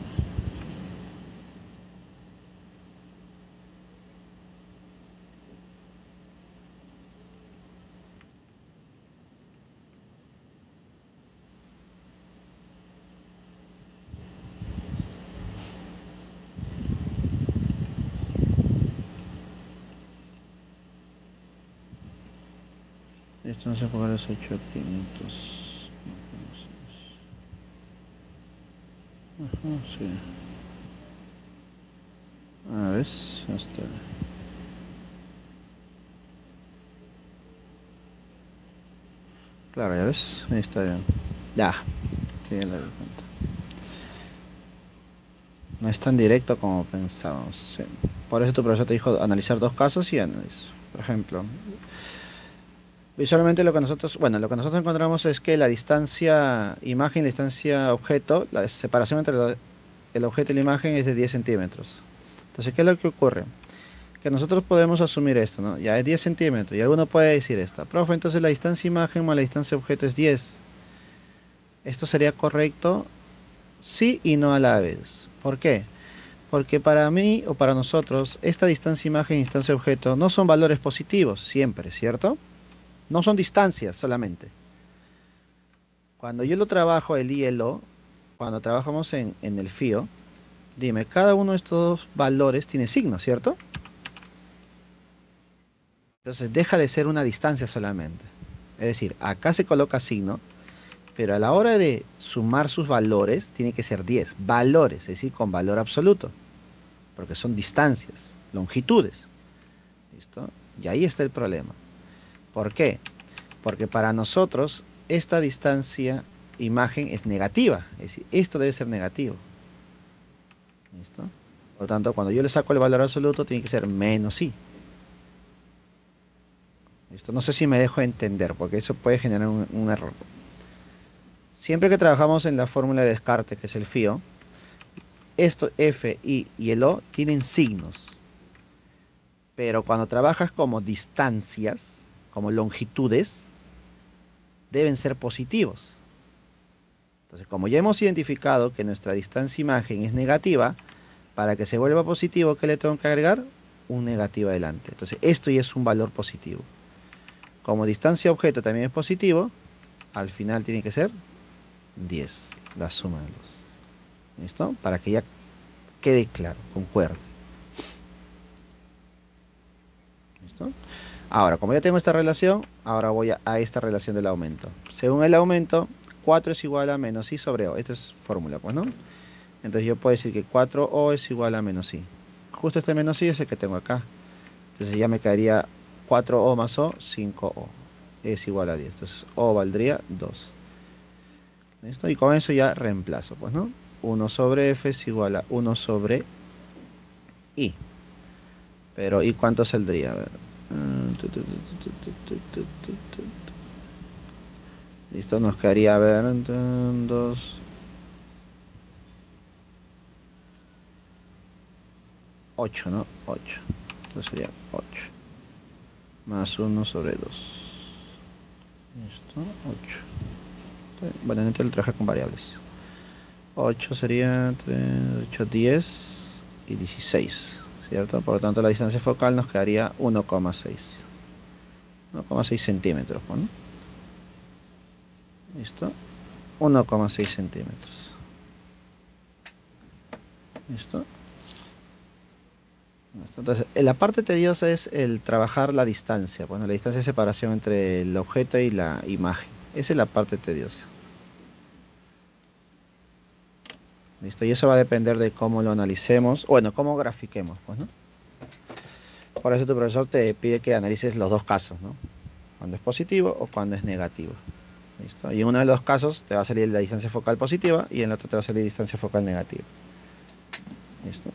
Distancia focal es 800. Ajá, sí. A ver, hasta... Claro, ya ves, ahí está bien. Ya, sí, ya lo di cuenta. No es tan directo como pensábamos. Sí. Por eso tu profesor te dijo analizar dos casos y analizo. Por ejemplo, visualmente lo que nosotros encontramos es que la distancia imagen y la distancia objeto, la separación entre el objeto y la imagen es de 10 centímetros. Entonces, ¿qué es lo que ocurre? Que nosotros podemos asumir esto, ¿no? Ya es 10 centímetros y alguno puede decir esto. Profe, entonces la distancia imagen más la distancia objeto es 10. Esto sería correcto, sí y no a la vez. ¿Por qué? Porque para mí o para nosotros, esta distancia imagen y distancia objeto no son valores positivos siempre, ¿cierto? No son distancias solamente. Cuando yo lo trabajo el I y el O, cuando trabajamos en el FIO, dime, cada uno de estos valores tiene signo, ¿cierto? Entonces deja de ser una distancia solamente. Es decir, acá se coloca signo, pero a la hora de sumar sus valores, tiene que ser 10 valores, es decir, con valor absoluto, porque son distancias, longitudes. ¿Listo? Y ahí está el problema. ¿Por qué? Porque para nosotros esta distancia imagen es negativa, es decir, esto debe ser negativo. ¿Listo? Por lo tanto, cuando yo le saco el valor absoluto, tiene que ser menos i. ¿Listo? No sé si me dejo entender, porque eso puede generar un error. Siempre que trabajamos en la fórmula de Descartes, que es el FIO, esto F, I y el O tienen signos. Pero cuando trabajas como distancias, como longitudes, deben ser positivos. Entonces, como ya hemos identificado que nuestra distancia imagen es negativa, para que se vuelva positivo, ¿qué le tengo que agregar? Un negativo adelante. Entonces, esto ya es un valor positivo. Como distancia objeto también es positivo, al final tiene que ser 10, la suma de los. ¿Listo? Para que ya quede claro, concuerde. ¿Listo? Ahora, como ya tengo esta relación, ahora voy a esta relación del aumento. Según el aumento, 4 es igual a menos i sobre o. Esta es fórmula, pues, ¿no? Entonces yo puedo decir que 4o es igual a menos i. Justo este menos i es el que tengo acá. Entonces ya me quedaría 4o más o, 5o. Es igual a 10. Entonces o valdría 2. ¿Listo? Y con eso ya reemplazo, pues, ¿no? 1 sobre f es igual a 1 sobre i. Pero ¿y cuánto saldría? A ver. Listo, nos quedaría, a ver, 2, 8, ¿no? 8. Entonces sería 8. Más 1 sobre 2. Listo, 8. Bueno, en este lo traje con variables. 8 sería 3, 8, 10 y 16, ¿cierto? Por lo tanto, la distancia focal nos quedaría 1,6. 1,6 centímetros, ¿no? ¿Listo? 1,6 centímetros. ¿Listo? Entonces, la parte tediosa es el trabajar la distancia, bueno, la distancia de separación entre el objeto y la imagen. Esa es la parte tediosa. ¿Listo? Y eso va a depender de cómo lo analicemos, bueno, cómo grafiquemos, pues, ¿no? Por eso tu profesor te pide que analices los dos casos, ¿no? Cuando es positivo o cuando es negativo. ¿Listo? Y en uno de los casos te va a salir la distancia focal positiva y en el otro te va a salir distancia focal negativa. ¿Listo?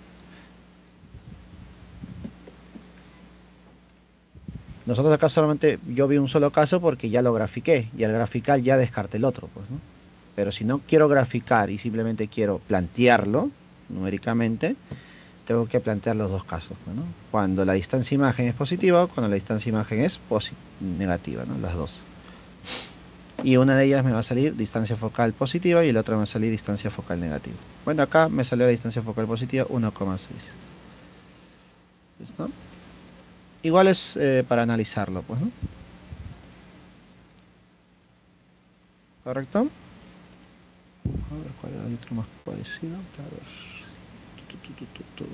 Nosotros acá solamente yo vi un solo caso porque ya lo grafiqué y al graficar ya descarté el otro, pues, ¿no? Pero si no quiero graficar y simplemente quiero plantearlo numéricamente, tengo que plantear los dos casos, ¿no? Cuando la distancia imagen es positiva o cuando la distancia imagen es negativa, ¿no? Las dos. Y una de ellas me va a salir distancia focal positiva y la otra me va a salir distancia focal negativa. Bueno, acá me salió la distancia focal positiva 1,6. ¿Listo? Igual es para analizarlo, pues, ¿no? ¿Correcto? A ver cuál era el otro más parecido. A ver. Tu.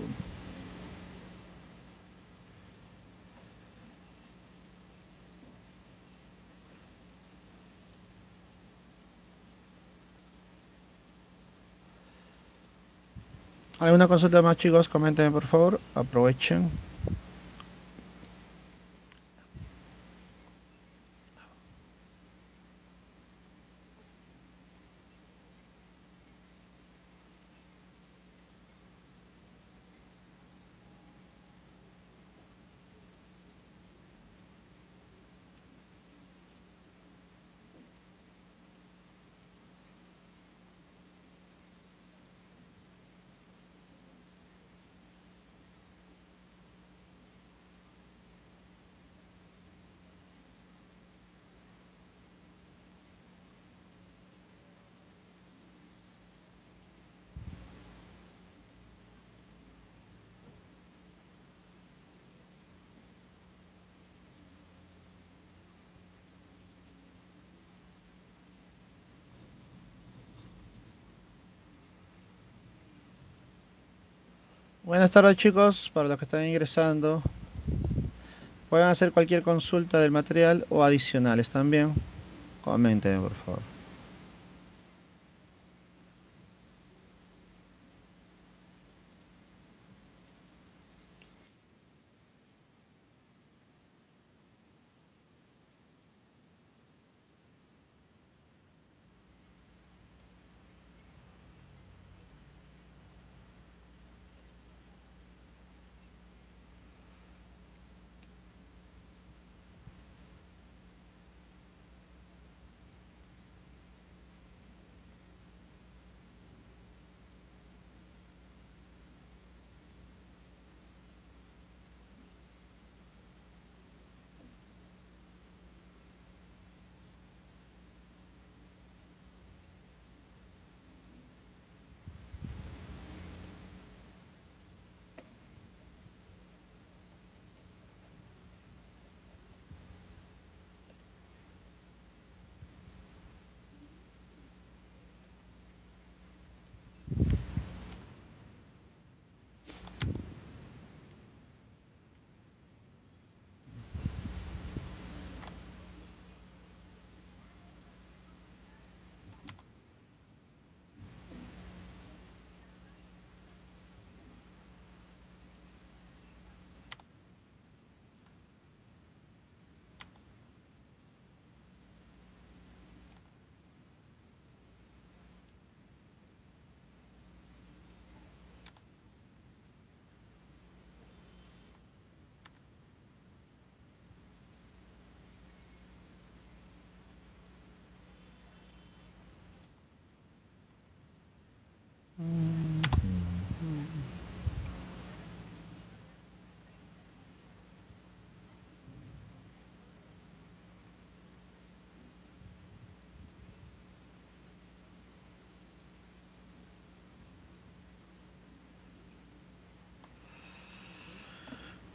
¿Alguna consulta más, chicos? Coméntenme, por favor. Aprovechen. Buenas tardes, chicos. Para los que están ingresando, pueden hacer cualquier consulta del material o adicionales también. Comenten, por favor.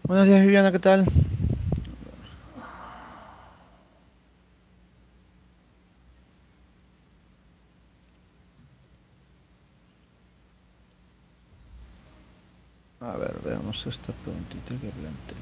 Buenos días, Viviana, ¿qué tal? A ver, veamos esta preguntita que planteé.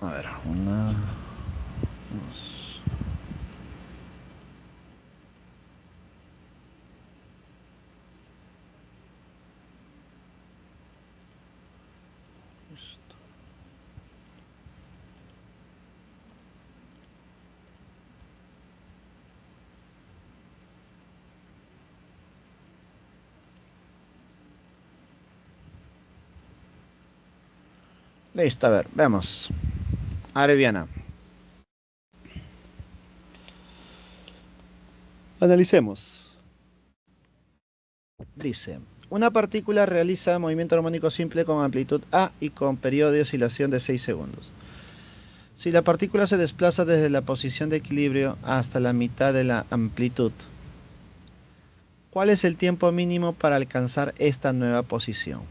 A ver, una, dos. Listo. Listo, a ver, veamos. A ver, Viviana. Analicemos. Dice, una partícula realiza movimiento armónico simple con amplitud A y con periodo de oscilación de 6 segundos. Si la partícula se desplaza desde la posición de equilibrio hasta la mitad de la amplitud, ¿cuál es el tiempo mínimo para alcanzar esta nueva posición?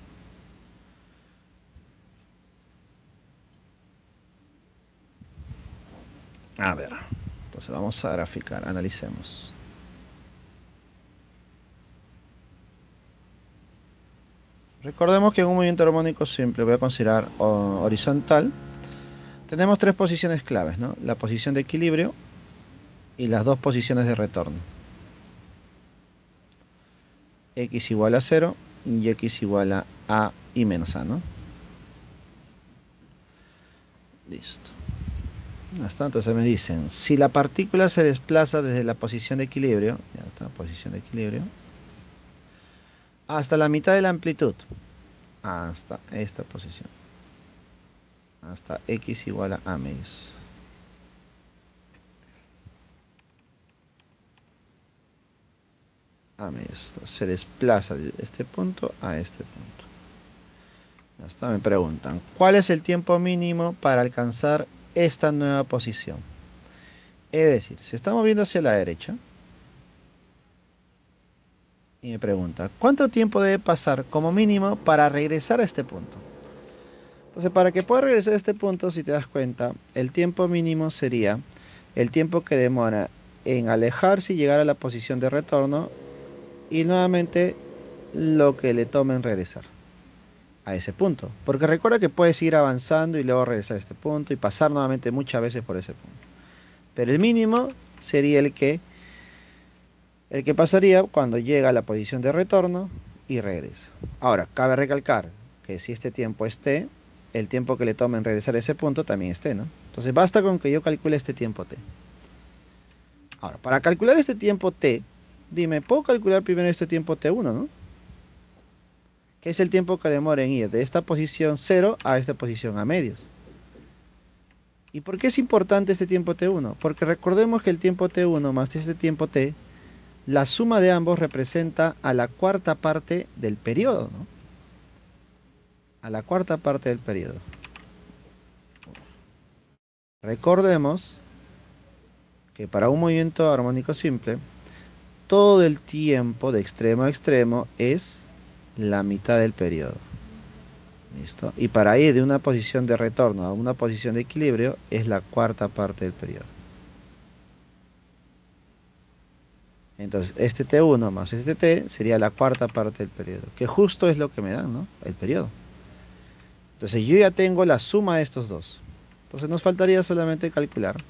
A ver, entonces vamos a graficar, analicemos. Recordemos que en un movimiento armónico simple, voy a considerar horizontal, tenemos tres posiciones claves, ¿no? La posición de equilibrio y las dos posiciones de retorno. X igual a 0 y X igual a y menos A, ¿no? Listo. Hasta entonces me dicen, si la partícula se desplaza desde la posición de equilibrio, ya está, posición de equilibrio, hasta la mitad de la amplitud, hasta esta posición, hasta X igual a medios. A medios. Se desplaza de este punto a este punto. Ya está, me preguntan, ¿cuál es el tiempo mínimo para alcanzar esta nueva posición? Es decir, se está moviendo hacia la derecha y me pregunta, ¿cuánto tiempo debe pasar como mínimo para regresar a este punto? Entonces, para que pueda regresar a este punto, si te das cuenta, el tiempo mínimo sería el tiempo que demora en alejarse y llegar a la posición de retorno y nuevamente lo que le toma en regresar a ese punto. Porque recuerda que puedes ir avanzando y luego regresar a este punto y pasar nuevamente muchas veces por ese punto. Pero el mínimo sería el que pasaría cuando llega a la posición de retorno y regresa. Ahora, cabe recalcar que si este tiempo es t, el tiempo que le toma en regresar a ese punto también es t, ¿no? Entonces basta con que yo calcule este tiempo t. Ahora, para calcular este tiempo t, dime, ¿puedo calcular primero este tiempo t1, ¿no? Que es el tiempo que demora en ir de esta posición 0 a esta posición a medios. ¿Y por qué es importante este tiempo t1? Porque recordemos que el tiempo t1 más este tiempo t, la suma de ambos representa a la cuarta parte del periodo, ¿no? A la cuarta parte del periodo. Recordemos que para un movimiento armónico simple, todo el tiempo de extremo a extremo es la mitad del periodo. ¿Listo? Y para ir de una posición de retorno a una posición de equilibrio es la cuarta parte del periodo. Entonces, este T1 más este T sería la cuarta parte del periodo, que justo es lo que me dan, ¿no? El periodo. Entonces, yo ya tengo la suma de estos dos. Entonces, nos faltaría solamente calcular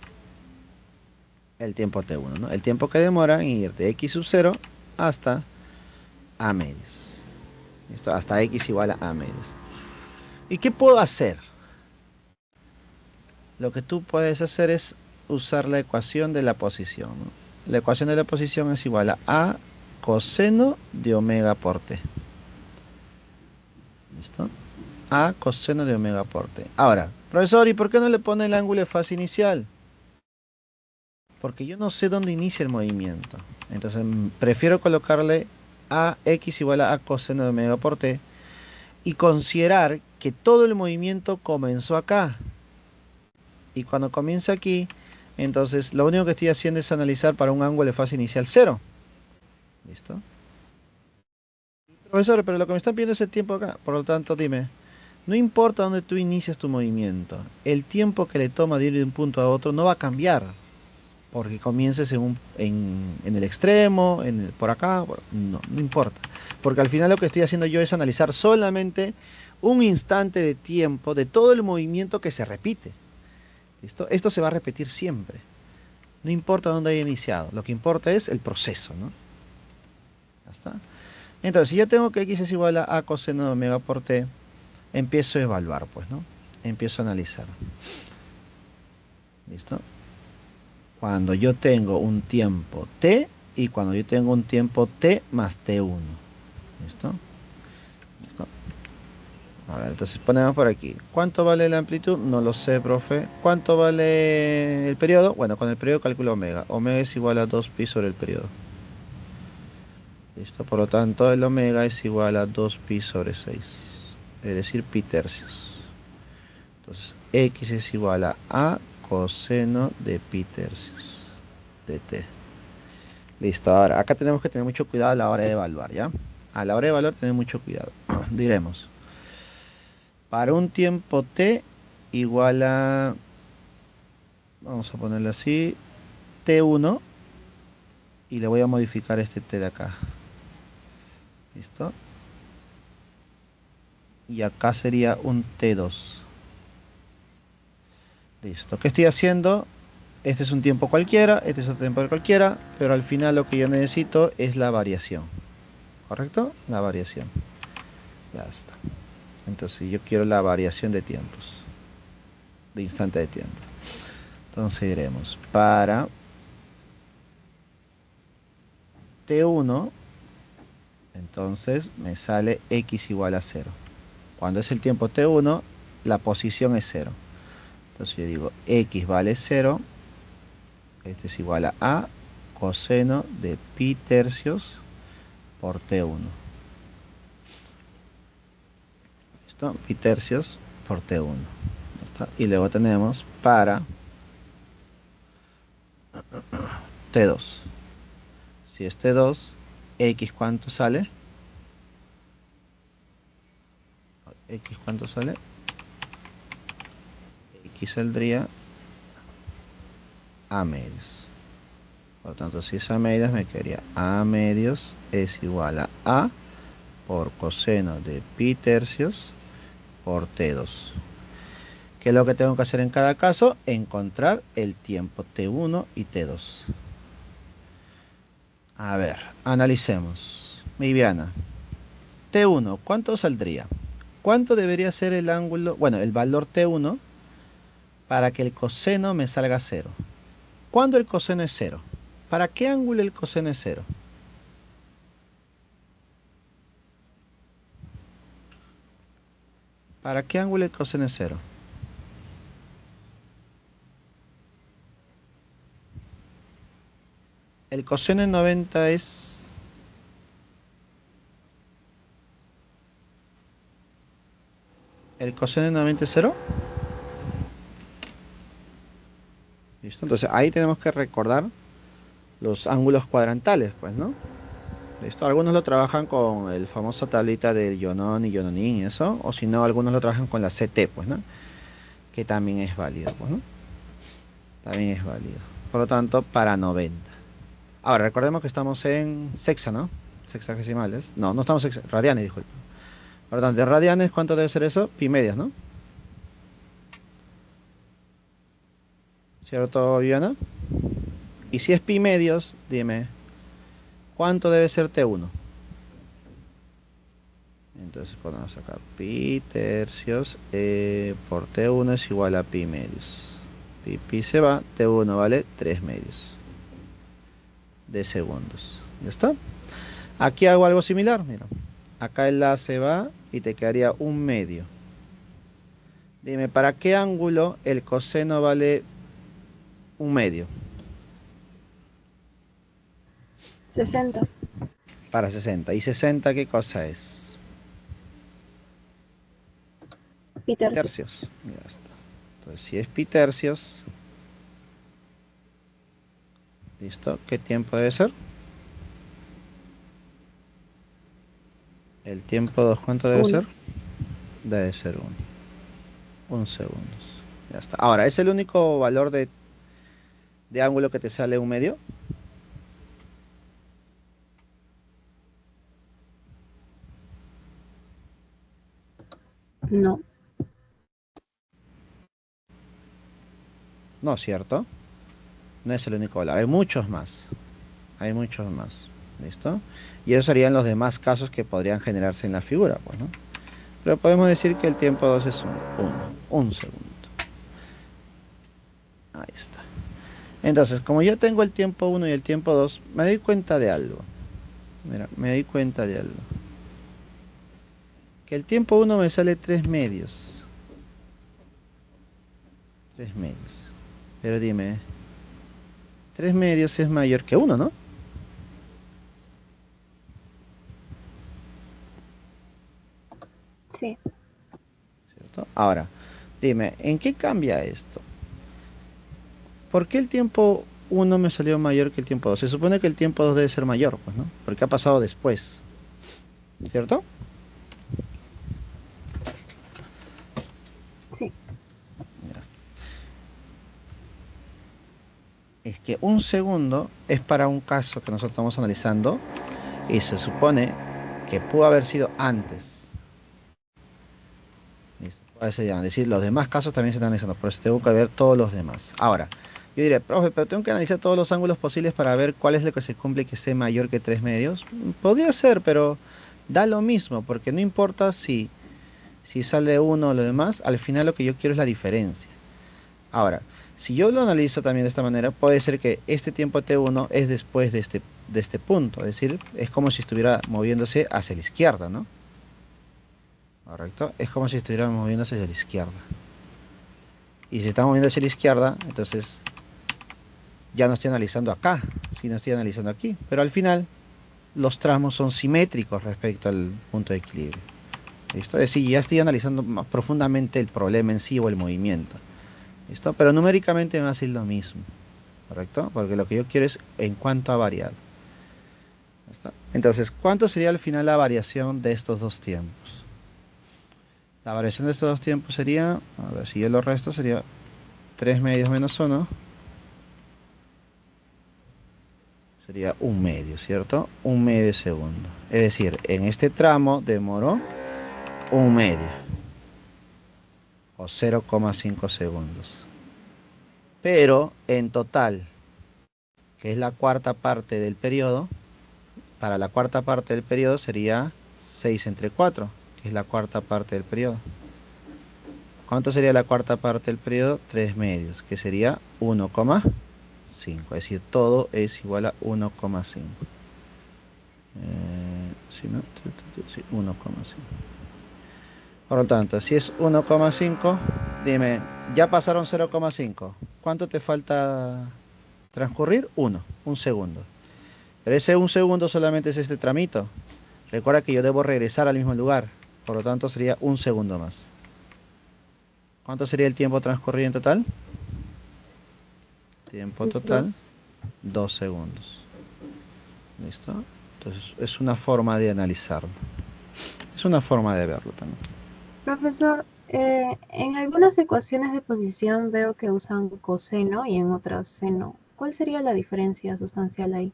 el tiempo T1, ¿no? El tiempo que demora en ir de X sub 0 hasta A medios. ¿Listo? Hasta X igual a medios. ¿Y qué puedo hacer? Lo que tú puedes hacer es usar la ecuación de la posición, ¿no? La ecuación de la posición es igual a coseno de omega por t. ¿Listo? A coseno de omega por t. Ahora, profesor, ¿y por qué no le pone el ángulo de fase inicial? Porque yo no sé dónde inicia el movimiento. Entonces, prefiero colocarle a x igual a coseno de omega por t, y considerar que todo el movimiento comenzó acá. Y cuando comienza aquí, entonces lo único que estoy haciendo es analizar para un ángulo de fase inicial 0. ¿Listo? Profesor, pero lo que me están pidiendo es el tiempo acá. Por lo tanto, dime, no importa dónde tú inicias tu movimiento, el tiempo que le toma de ir de un punto a otro no va a cambiar. Porque comiences en el extremo, por acá, no importa. Porque al final lo que estoy haciendo yo es analizar solamente un instante de tiempo de todo el movimiento que se repite. ¿Listo? Esto se va a repetir siempre. No importa dónde haya iniciado, lo que importa es el proceso, ¿no? Ya está. Entonces, si ya tengo que x es igual a coseno de omega por t, empiezo a evaluar, pues, ¿no? Empiezo a analizar. ¿Listo? Cuando yo tengo un tiempo t y cuando yo tengo un tiempo t más t1. ¿Listo? ¿Listo? A ver, entonces ponemos por aquí. ¿Cuánto vale la amplitud? No lo sé, profe. ¿Cuánto vale el periodo? Bueno, con el periodo calculo omega. Omega es igual a 2pi sobre el periodo. ¿Listo? Por lo tanto, el omega es igual a 2pi sobre 6. Es decir, pi tercios. Entonces, x es igual a coseno de pi tercios de t. Listo, ahora acá tenemos que tener mucho cuidado a la hora de evaluar, ¿ya? A la hora de evaluar, tener mucho cuidado. Diremos, para un tiempo t igual a, vamos a ponerlo así, t1, y le voy a modificar este t de acá. ¿Listo? Y acá sería un t2. Listo. ¿Qué estoy haciendo? Este es un tiempo cualquiera, este es otro tiempo cualquiera, pero al final lo que yo necesito es la variación. ¿Correcto? La variación. Ya está. Entonces yo quiero la variación de tiempos. De instante de tiempo. Entonces diremos, para t1, entonces me sale x igual a 0. Cuando es el tiempo t1, la posición es 0. Entonces yo digo, x vale 0. Este es igual a coseno de pi tercios por t1. ¿Listo? Pi tercios por t1. ¿Listo? Y luego tenemos para t2. Si es t2, x ¿cuánto sale? X ¿cuánto sale? X saldría a medios. Por lo tanto, si es a medios, me quedaría a medios es igual a por coseno de pi tercios por t2. ¿Qué es lo que tengo que hacer en cada caso? Encontrar el tiempo t1 y t2. A ver, analicemos. Viviana, t1, ¿cuánto saldría? ¿Cuánto debería ser el ángulo? Bueno, el valor t1 para que el coseno me salga 0. ¿Cuándo el coseno es 0? ¿Para qué ángulo el coseno es 0? ¿Para qué ángulo el coseno es 0? El coseno en 90 es... ¿El coseno en 90 es 0? ¿Listo? Entonces ahí tenemos que recordar los ángulos cuadrantales, pues, ¿no? ¿Listo? Algunos lo trabajan con el famoso tablita del Yonon y Yononin y eso, o si no, algunos lo trabajan con la CT, pues, ¿no? Que también es válido, pues, ¿no? También es válido. Por lo tanto, para 90. Ahora, recordemos que estamos en sexa, ¿no? Sexagesimales. No, no estamos en radianes, disculpa. Por lo tanto, de radianes, ¿cuánto debe ser eso? Pi medias, ¿no? ¿Cierto, Viviana? Y si es pi medios, dime, ¿cuánto debe ser T1? Entonces podemos sacar pi tercios por T1 es igual a pi medios. Pi se va, T1 vale 3 medios de segundos. ¿Ya está? Aquí hago algo similar, mira. Acá el la se va y te quedaría un medio. Dime, ¿para qué ángulo el coseno vale un medio? 60. Para 60. ¿Y 60 qué cosa es? Y tercios. Tercios. Ya está. Entonces, si es pi tercios, ¿listo? ¿Qué tiempo debe ser? El tiempo 2, ¿cuánto debe ser? Uno. Debe ser 1. 1 segundos. Ya está. Ahora, ¿es el único valor de ángulo que te sale un medio? No. No, ¿cierto? No es el único valor. Hay muchos más. Hay muchos más. ¿Listo? Y esos serían los demás casos que podrían generarse en la figura, pues, ¿no? Pero podemos decir que el tiempo 2 es un segundo. Ahí está. Entonces, como yo tengo el tiempo 1 y el tiempo 2, me doy cuenta de algo. Mira, me doy cuenta de algo. Que el tiempo 1 me sale 3 medios. 3 medios. Pero dime, 3 medios es mayor que 1, ¿no? Sí. ¿Cierto? Ahora, dime, ¿en qué cambia esto? ¿Por qué el tiempo 1 me salió mayor que el tiempo 2? Se supone que el tiempo 2 debe ser mayor, pues, ¿no? Porque ha pasado después. ¿Cierto? Sí. Ya está. Es que un segundo es para un caso que nosotros estamos analizando y se supone que pudo haber sido antes. Listo, puede ser ya. Es decir, los demás casos también se están analizando, por eso tengo que ver todos los demás. Ahora, yo diré, profe, pero tengo que analizar todos los ángulos posibles para ver cuál es lo que se cumple y que esté mayor que 3 medios. Podría ser, pero da lo mismo, porque no importa si sale uno o lo demás, al final lo que yo quiero es la diferencia. Ahora, si yo lo analizo también de esta manera, puede ser que este tiempo t1 es después de este punto, es decir, es como si estuviera moviéndose hacia la izquierda, ¿no? Correcto, es como si estuviera moviéndose hacia la izquierda. Y si está moviendo hacia la izquierda, entonces ya no estoy analizando acá, sino estoy analizando aquí. Pero al final, los tramos son simétricos respecto al punto de equilibrio. ¿Listo? Es decir, ya estoy analizando más profundamente el problema en sí o el movimiento. ¿Listo? Pero numéricamente me va a ser lo mismo. ¿Correcto? Porque lo que yo quiero es en cuánto ha variado. ¿Listo? Entonces, ¿cuánto sería al final la variación de estos dos tiempos? La variación de estos dos tiempos sería, a ver si yo lo resto, sería 3 medios menos 1. Sería un medio, ¿cierto? Un medio de segundo. Es decir, en este tramo demoró un medio. O 0,5 segundos. Pero en total, que es la cuarta parte del periodo, para la cuarta parte del periodo sería 6 entre 4, que es la cuarta parte del periodo. ¿Cuánto sería la cuarta parte del periodo? 3 medios, que sería 1,5. Es decir, todo es igual a 1,5. Si no, sí, 1,5. Por lo tanto, si es 1,5, dime, ya pasaron 0,5. ¿Cuánto te falta transcurrir? Un segundo. Pero ese un segundo solamente es este tramito. Recuerda que yo debo regresar al mismo lugar. Por lo tanto, sería un segundo más. ¿Cuánto sería el tiempo transcurrido en total? Tiempo total, 2 segundos. ¿Listo? Entonces, es una forma de analizarlo. Es una forma de verlo también. Profesor, en algunas ecuaciones de posición veo que usan coseno y en otras seno. ¿Cuál sería la diferencia sustancial ahí?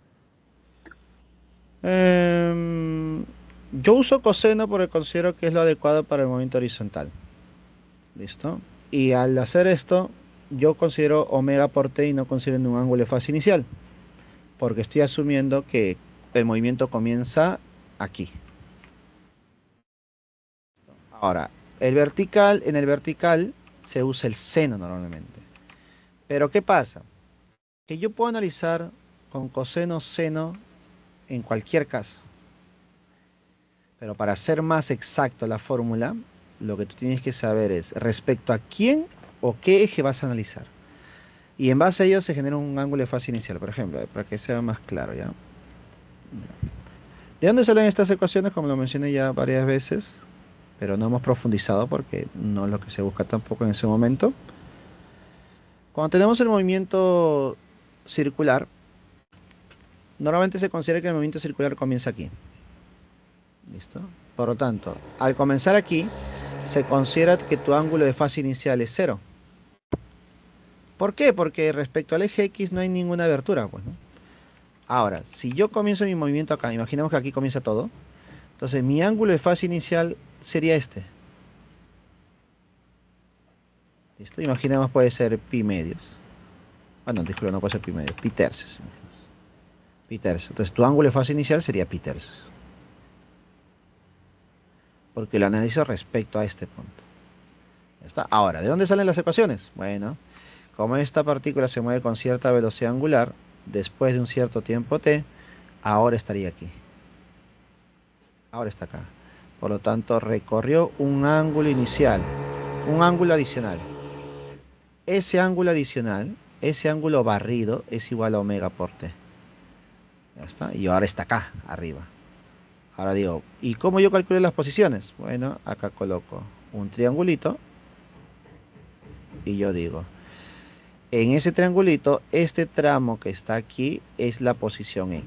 Em, yo uso coseno porque considero que es lo adecuado para el movimiento horizontal. ¿Listo? Y al hacer esto, yo considero omega por t y no considero un ángulo de fase inicial. Porque estoy asumiendo que el movimiento comienza aquí. Ahora, en el vertical se usa el seno normalmente. Pero ¿qué pasa? Que yo puedo analizar con coseno, seno en cualquier caso. Pero para ser más exacto la fórmula, lo que tú tienes que saber es respecto a quién o qué eje vas a analizar. Y en base a ello se genera un ángulo de fase inicial, por ejemplo, para que sea más claro, ¿ya? ¿De dónde salen estas ecuaciones? Como lo mencioné ya varias veces, pero no hemos profundizado porque no es lo que se busca tampoco en ese momento. Cuando tenemos el movimiento circular, normalmente se considera que el movimiento circular comienza aquí. ¿Listo? Por lo tanto, al comenzar aquí, se considera que tu ángulo de fase inicial es 0. ¿Por qué? Porque respecto al eje X no hay ninguna abertura, pues, ¿no? Ahora, si yo comienzo mi movimiento acá, imaginemos que aquí comienza todo, entonces mi ángulo de fase inicial sería este. ¿Listo? Imaginemos puede ser pi medios. Bueno, disculpa, no puede ser pi medios, pi tercios. Pi tercios. Entonces tu ángulo de fase inicial sería pi tercios. Porque lo analizo respecto a este punto. Ya está. Ahora, ¿de dónde salen las ecuaciones? Bueno, como esta partícula se mueve con cierta velocidad angular, después de un cierto tiempo t, ahora estaría aquí. Ahora está acá. Por lo tanto, recorrió un ángulo inicial, un ángulo adicional. Ese ángulo adicional, ese ángulo barrido, es igual a omega por t. Ya está. Y ahora está acá, arriba. Ahora digo, ¿y cómo yo calculo las posiciones? Bueno, acá coloco un triangulito. Y yo digo, en ese triangulito, este tramo que está aquí es la posición X.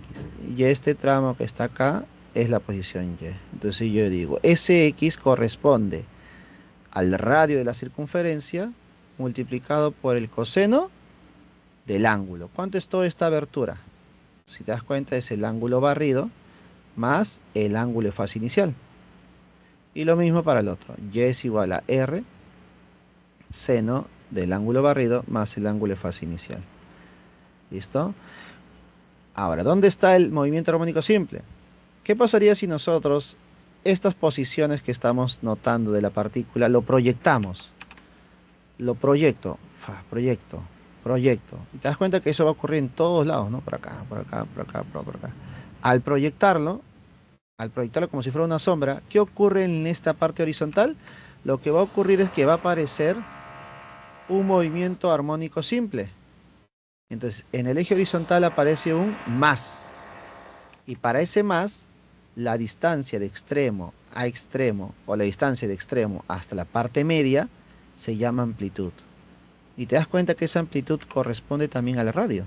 Y este tramo que está acá es la posición Y. Entonces yo digo, ese X corresponde al radio de la circunferencia multiplicado por el coseno del ángulo. ¿Cuánto es toda esta abertura? Si te das cuenta, es el ángulo barrido más el ángulo de fase inicial. Y lo mismo para el otro. Y es igual a R seno del ángulo barrido más el ángulo de fase inicial. ¿Listo? Ahora, ¿dónde está el movimiento armónico simple? ¿Qué pasaría si nosotros estas posiciones que estamos notando de la partícula lo proyectamos? Lo proyecto, proyecto. Y te das cuenta que eso va a ocurrir en todos lados, ¿no? Por acá, por acá, por acá, por acá. Al proyectarlo como si fuera una sombra, ¿qué ocurre en esta parte horizontal? Lo que va a ocurrir es que va a aparecer un movimiento armónico simple. Entonces, en el eje horizontal aparece un más. Y para ese más, la distancia de extremo a extremo, o la distancia de extremo hasta la parte media, se llama amplitud. Y te das cuenta que esa amplitud corresponde también al radio.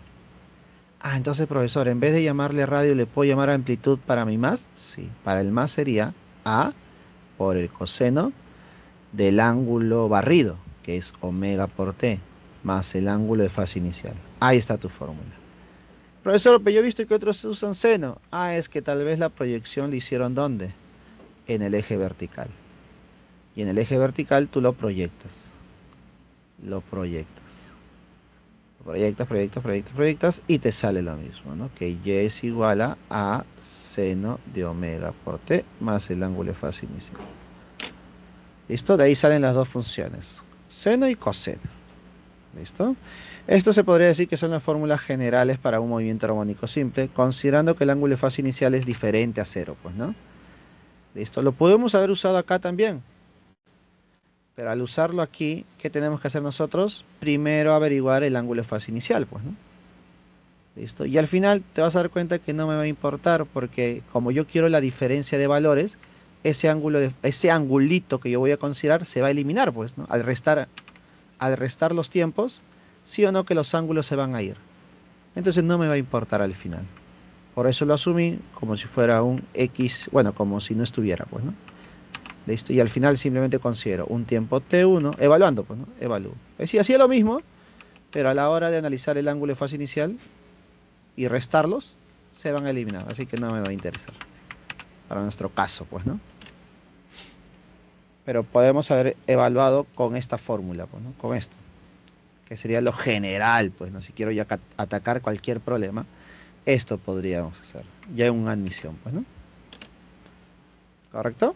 Ah, entonces, profesor, en vez de llamarle radio, ¿le puedo llamar amplitud para mi más? Sí, para el más sería A por el coseno del ángulo barrido, que es omega por t, más el ángulo de fase inicial. Ahí está tu fórmula. Profesor, pero yo he visto que otros usan seno. Ah, es que tal vez la proyección la hicieron ¿dónde? En el eje vertical. Y en el eje vertical tú lo proyectas. Lo proyectas. Proyectas y te sale lo mismo, ¿no? Que y es igual a seno de omega por t más el ángulo de fase inicial. ¿Listo? De ahí salen las dos funciones, seno y coseno. ¿Listo? Esto se podría decir que son las fórmulas generales para un movimiento armónico simple, considerando que el ángulo de fase inicial es diferente a cero, pues, ¿no? ¿Listo? Lo podemos haber usado acá también. Pero al usarlo aquí, ¿qué tenemos que hacer nosotros? Primero averiguar el ángulo de fase inicial, pues, ¿no? ¿Listo? Y al final te vas a dar cuenta que no me va a importar, porque como yo quiero la diferencia de valores, ese angulito que yo voy a considerar se va a eliminar, pues, ¿no? Al restar los tiempos, sí o no que los ángulos se van a ir. Entonces no me va a importar al final. Por eso lo asumí como si fuera un X, bueno, como si no estuviera, pues, ¿no? ¿Listo? Y al final simplemente considero un tiempo t1, evaluando, pues, ¿no? Evalúo. Es decir, hacía lo mismo, pero a la hora de analizar el ángulo de fase inicial y restarlos, se van a eliminar. Así que no me va a interesar. Para nuestro caso, pues, ¿no? Pero podemos haber evaluado con esta fórmula, pues, ¿no? Con esto. Que sería lo general, pues, ¿no? Si quiero ya atacar cualquier problema, esto podríamos hacer. Ya en una admisión, pues, ¿no? ¿Correcto?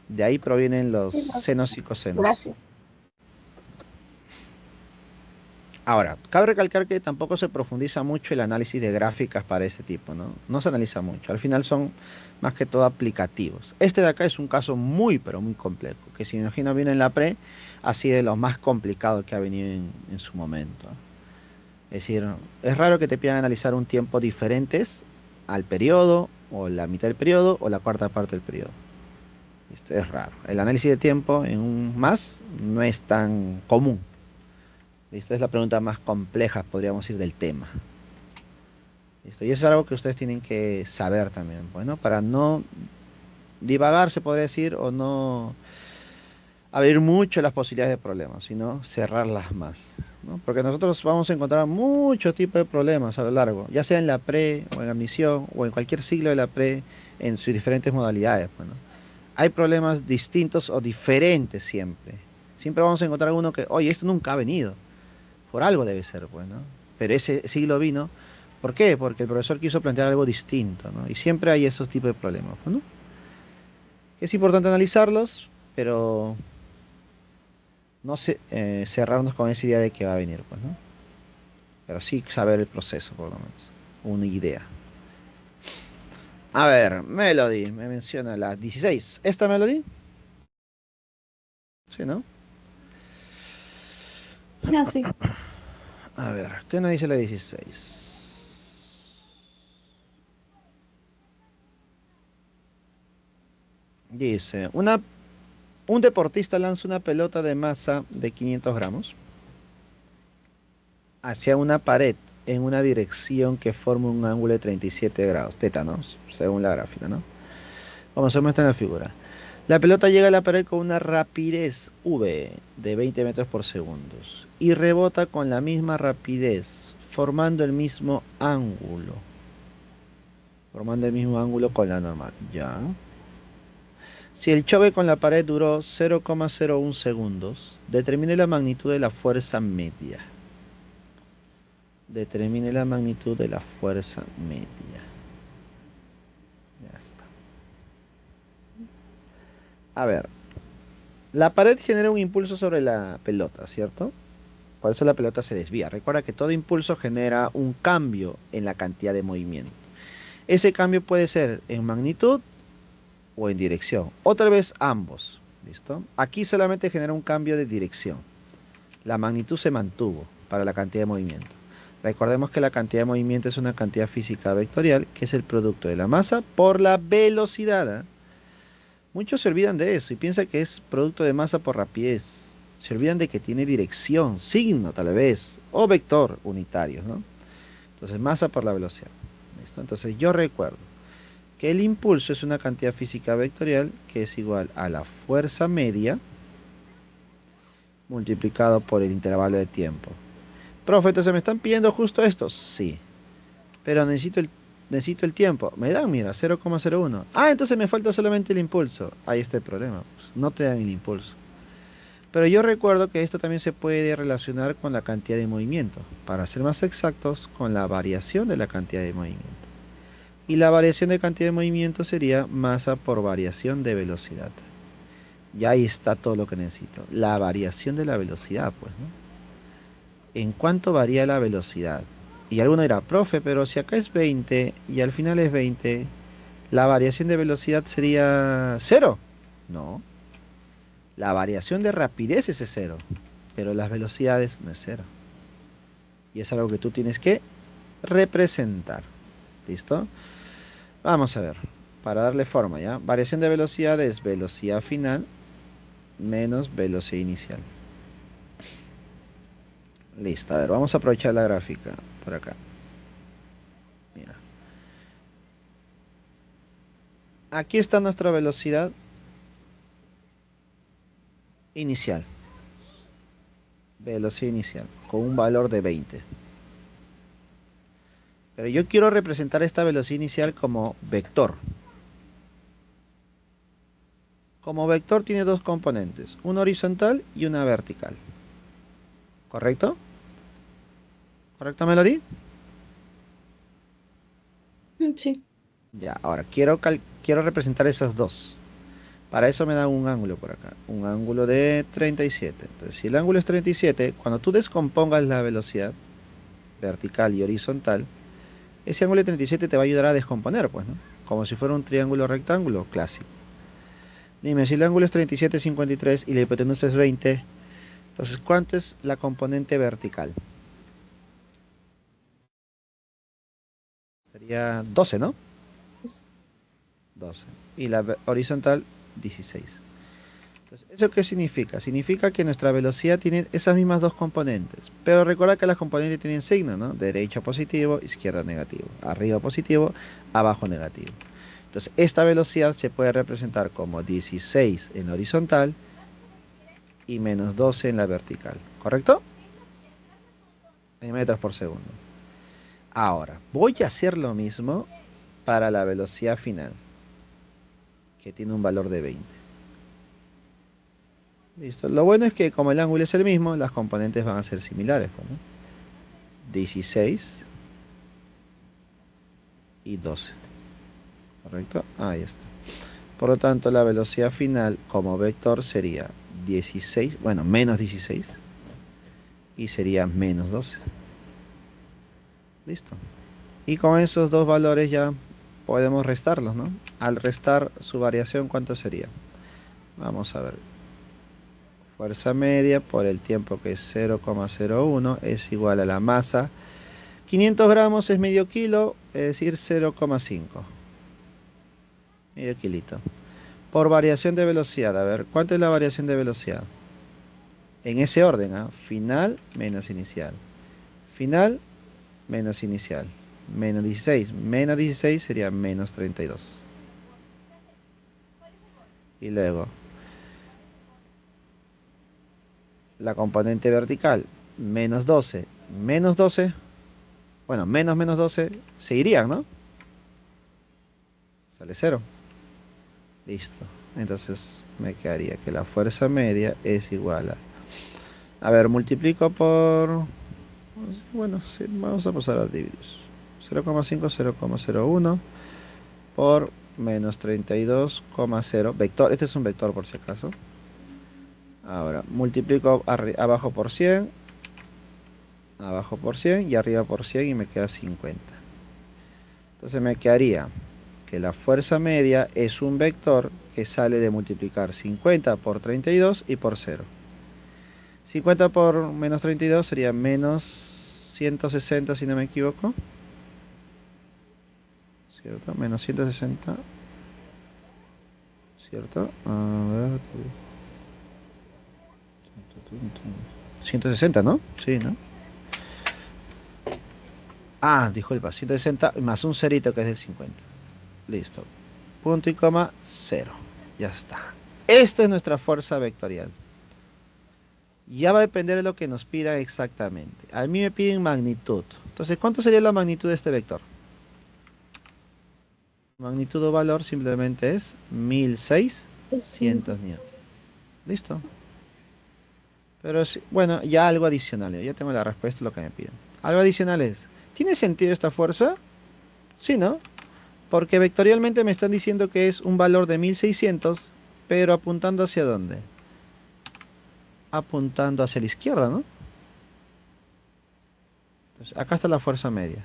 De ahí provienen los senos y cosenos. Gracias. Ahora, cabe recalcar que tampoco se profundiza mucho el análisis de gráficas para este tipo, ¿no? No se analiza mucho. Al final son más que todo aplicativos. Este de acá es un caso muy, pero muy complejo, que si me imagino bien en la pre, ha sido de los más complicados que ha venido en su momento. Es decir, es raro que te pidan analizar un tiempo diferentes al periodo o la mitad del periodo, o la cuarta parte del periodo. Esto es raro. El análisis de tiempo en un más no es tan común. Esta es la pregunta más compleja, podríamos decir, del tema. ¿Listo? Y eso es algo que ustedes tienen que saber también, bueno, para no divagar, se podría decir, o no abrir mucho las posibilidades de problemas, sino cerrarlas más, ¿no? Porque nosotros vamos a encontrar muchos tipos de problemas a lo largo, ya sea en la pre, o en admisión, o en cualquier ciclo de la pre, en sus diferentes modalidades, bueno. Hay problemas distintos o diferentes siempre. Siempre vamos a encontrar uno que, oye, esto nunca ha venido. Por algo debe ser, pues, ¿no? Pero ese siglo vino. ¿Por qué? Porque el profesor quiso plantear algo distinto, ¿no? Y siempre hay esos tipos de problemas, pues, ¿no? Es importante analizarlos, pero no cerrarnos con esa idea de que va a venir, pues, ¿no? Pero sí saber el proceso, por lo menos. Una idea. A ver, Melody, me menciona la 16. ¿Esta Melody? Sí, ¿no? Ah, sí. A ver, ¿qué nos dice la 16? Dice, un deportista lanza una pelota de masa de 500 gramos hacia una pared en una dirección que forma un ángulo de 37 grados, tétanos, según la gráfica, ¿no? Vamos a mostrar la figura. La pelota llega a la pared con una rapidez v de 20 metros por segundo y rebota con la misma rapidez, formando el mismo ángulo con la normal. Ya. Si el choque con la pared duró 0,01 segundos, determine la magnitud de la fuerza media. Determine la magnitud de la fuerza media. Ya está. A ver, la pared genera un impulso sobre la pelota, ¿cierto? Por eso la pelota se desvía. Recuerda que todo impulso genera un cambio en la cantidad de movimiento. Ese cambio puede ser en magnitud o en dirección, o tal vez ambos. ¿Listo? Aquí solamente genera un cambio de dirección. La magnitud se mantuvo para la cantidad de movimiento. Recordemos que la cantidad de movimiento es una cantidad física vectorial, que es el producto de la masa por la velocidad, ¿eh? Muchos se olvidan de eso y piensan que es producto de masa por rapidez. Se olvidan de que tiene dirección, signo tal vez, o vector unitario, ¿no? Entonces, masa por la velocidad. ¿Listo? Entonces, yo recuerdo que el impulso es una cantidad física vectorial que es igual a la fuerza media multiplicado por el intervalo de tiempo. Profe, entonces me están pidiendo justo esto. Sí, pero necesito el tiempo. Me dan, mira, 0,01. Ah, entonces me falta solamente el impulso. Ahí está el problema. Pues, no te dan el impulso. Pero yo recuerdo que esto también se puede relacionar con la cantidad de movimiento. Para ser más exactos, con la variación de la cantidad de movimiento. Y la variación de cantidad de movimiento sería masa por variación de velocidad. Y ahí está todo lo que necesito. La variación de la velocidad, pues, ¿no? ¿En cuánto varía la velocidad? Y alguno dirá, profe, pero si acá es 20 y al final es 20, ¿la variación de velocidad sería cero? No. La variación de rapidez es cero, pero las velocidades no es cero. Y es algo que tú tienes que representar. ¿Listo? Vamos a ver. Para darle forma, ¿ya? Variación de velocidad es velocidad final menos velocidad inicial. Listo, a ver, vamos a aprovechar la gráfica por acá. Mira. Aquí está nuestra velocidad inicial. Velocidad inicial, con un valor de 20. Pero yo quiero representar esta velocidad inicial como vector. Como vector tiene dos componentes, una horizontal y una vertical. ¿Correcto? ¿Correcto, Melody? Sí. Ya, ahora quiero representar esas dos. Para eso me dan un ángulo por acá, un ángulo de 37. Entonces, si el ángulo es 37, cuando tú descompongas la velocidad vertical y horizontal, ese ángulo de 37 te va a ayudar a descomponer, pues, ¿no? Como si fuera un triángulo rectángulo clásico. Dime, si el ángulo es 37, 53 y la hipotenusa es 20, entonces, ¿cuánto es la componente vertical? Sería 12, ¿no? 12. Y la horizontal, 16. Entonces, ¿eso qué significa? Significa que nuestra velocidad tiene esas mismas dos componentes. Pero recuerda que las componentes tienen signo, ¿no? Derecha positivo, izquierda negativo. Arriba positivo, abajo negativo. Entonces, esta velocidad se puede representar como 16 en la horizontal y menos 12 en la vertical. ¿Correcto? En metros por segundo. Ahora, voy a hacer lo mismo para la velocidad final, que tiene un valor de 20. Listo. Lo bueno es que como el ángulo es el mismo, las componentes van a ser similares, pues, ¿no? 16 y 12. ¿Correcto? Ahí está. Por lo tanto, la velocidad final como vector sería 16, bueno, menos 16 y sería menos 12. Listo. Y con esos dos valores ya podemos restarlos, ¿no? Al restar su variación, ¿cuánto sería? Vamos a ver. Fuerza media por el tiempo que es 0,01 es igual a la masa. 500 gramos es medio kilo, es decir, 0,5. Medio kilito. Por variación de velocidad, a ver, ¿cuánto es la variación de velocidad? En ese orden, ¿ah? Final menos inicial. Final menos inicial. Menos 16. Menos 16 sería menos 32. Y luego, la componente vertical, menos 12. Menos 12. Bueno, menos 12 se irían, ¿no? Sale 0. Listo. Entonces me quedaría que la fuerza media es igual a ver, multiplico por... Bueno, sí, vamos a pasar a dividir. 0,5, 0,01 por menos 32,0. Vector, este es un vector por si acaso. Ahora, multiplico abajo por 100. Abajo por 100 y arriba por 100 y me queda 50. Entonces me quedaría que la fuerza media es un vector que sale de multiplicar 50 por 32 y por 0. 50 por menos 32 sería menos 160 si no me equivoco. ¿Cierto? Menos 160. ¿Cierto? A ver. 160, ¿no? Sí, ¿no? Ah, disculpa, 160 más un cerito que es del 50. Listo. Punto y coma, 0. Ya está. Esta es nuestra fuerza vectorial. Ya va a depender de lo que nos pidan exactamente. A mí me piden magnitud. Entonces, ¿cuánto sería la magnitud de este vector? Magnitud o valor simplemente es 1600 newtons. Listo. Pero bueno, ya algo adicional. Ya tengo la respuesta a lo que me piden. Algo adicional es, ¿tiene sentido esta fuerza? Sí, ¿no? Porque vectorialmente me están diciendo que es un valor de 1600, pero apuntando hacia dónde? Apuntando hacia la izquierda, ¿no? Entonces, acá está la fuerza media.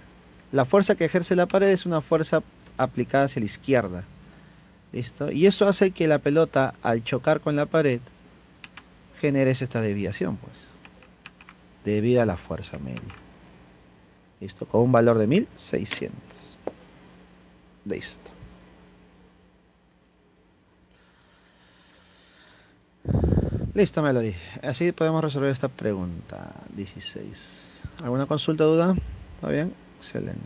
La fuerza que ejerce la pared es una fuerza aplicada hacia la izquierda. ¿Listo? Y eso hace que la pelota, al chocar con la pared, genere esta desviación, pues. Debido a la fuerza media. ¿Listo? Con un valor de 1600. Listo. Listo, Melody. Así podemos resolver esta pregunta. 16. ¿Alguna consulta, duda? ¿Está bien? Excelente.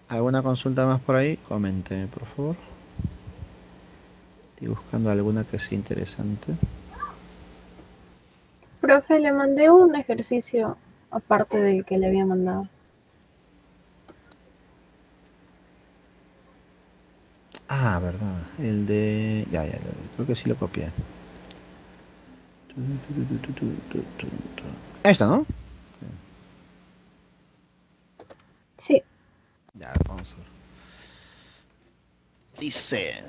¿Alguna consulta más por ahí? Coménteme, por favor. Estoy buscando alguna que sea interesante. Profe, le mandé un ejercicio aparte del que le había mandado. Ah, verdad. El de... Ya, creo que sí lo copié. Esta, ¿no? Sí. Ya, vamos a ver. Dice...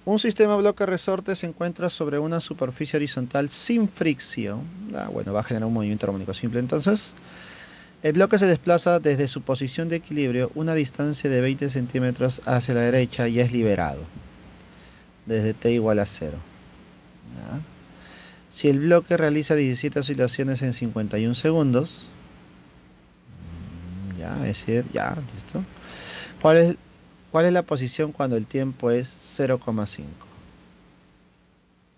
Un sistema bloque resorte se encuentra sobre una superficie horizontal sin fricción. Bueno, va a generar un movimiento armónico simple. Entonces, el bloque se desplaza desde su posición de equilibrio una distancia de 20 centímetros hacia la derecha y es liberado. Desde t igual a 0. ¿Ya? Si el bloque realiza 17 oscilaciones en 51 segundos, ya, es decir, ya, listo. ¿Cuál es, cuál es la posición cuando el tiempo es 0,5?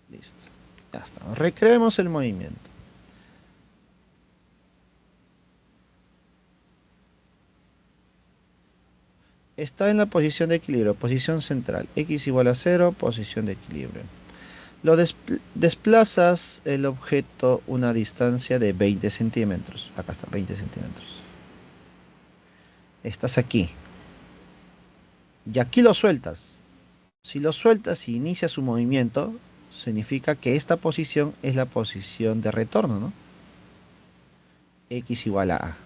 Listo. Ya está. Recreemos el movimiento. Está en la posición de equilibrio, posición central. X igual a 0, posición de equilibrio. Desplazas el objeto una distancia de 20 centímetros. Acá está, 20 centímetros. Estás aquí. Y aquí lo sueltas. Si lo sueltas y inicia su movimiento, significa que esta posición es la posición de retorno, ¿no? X igual a A.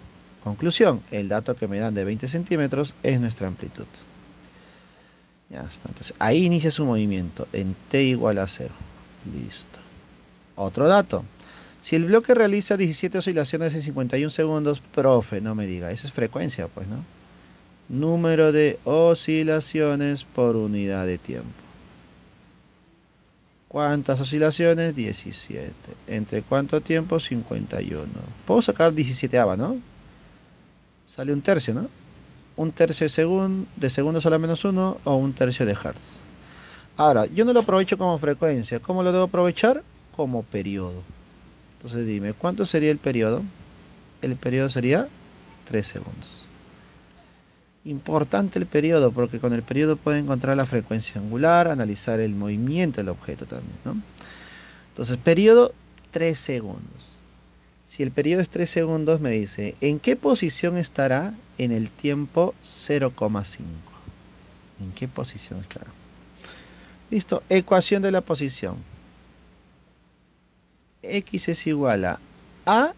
Conclusión, el dato que me dan de 20 centímetros es nuestra amplitud. Ya está, entonces ahí inicia su movimiento en t igual a 0. Listo. Otro dato. Si el bloque realiza 17 oscilaciones en 51 segundos, profe, no me diga, esa es frecuencia, pues, ¿no? Número de oscilaciones por unidad de tiempo. ¿Cuántas oscilaciones? 17. ¿Entre cuánto tiempo? 51. Puedo sacar 17ava, ¿no? Sale un tercio, ¿no? Un tercio de segundos a la menos 1 o un tercio de hertz. Ahora, yo no lo aprovecho como frecuencia. ¿Cómo lo debo aprovechar? Como periodo. Entonces dime, ¿cuánto sería el periodo? El periodo sería 3 segundos. Importante el periodo, porque con el periodo puedo encontrar la frecuencia angular, analizar el movimiento del objeto también, ¿no? Entonces, periodo 3 segundos. Si el periodo es 3 segundos, me dice, ¿en qué posición estará en el tiempo 0,5? ¿En qué posición estará? Listo, ecuación de la posición. X es igual a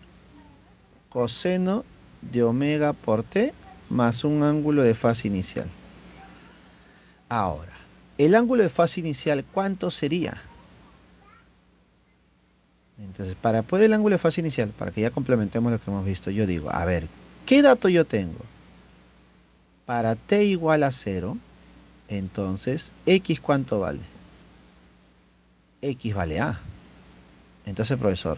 coseno de omega por t más un ángulo de fase inicial. Ahora, el ángulo de fase inicial, ¿cuánto sería? Entonces, para poder el ángulo de fase inicial, para que ya complementemos lo que hemos visto, yo digo, a ver, ¿qué dato yo tengo? Para t igual a 0, entonces, ¿x cuánto vale? X vale a. Entonces, profesor,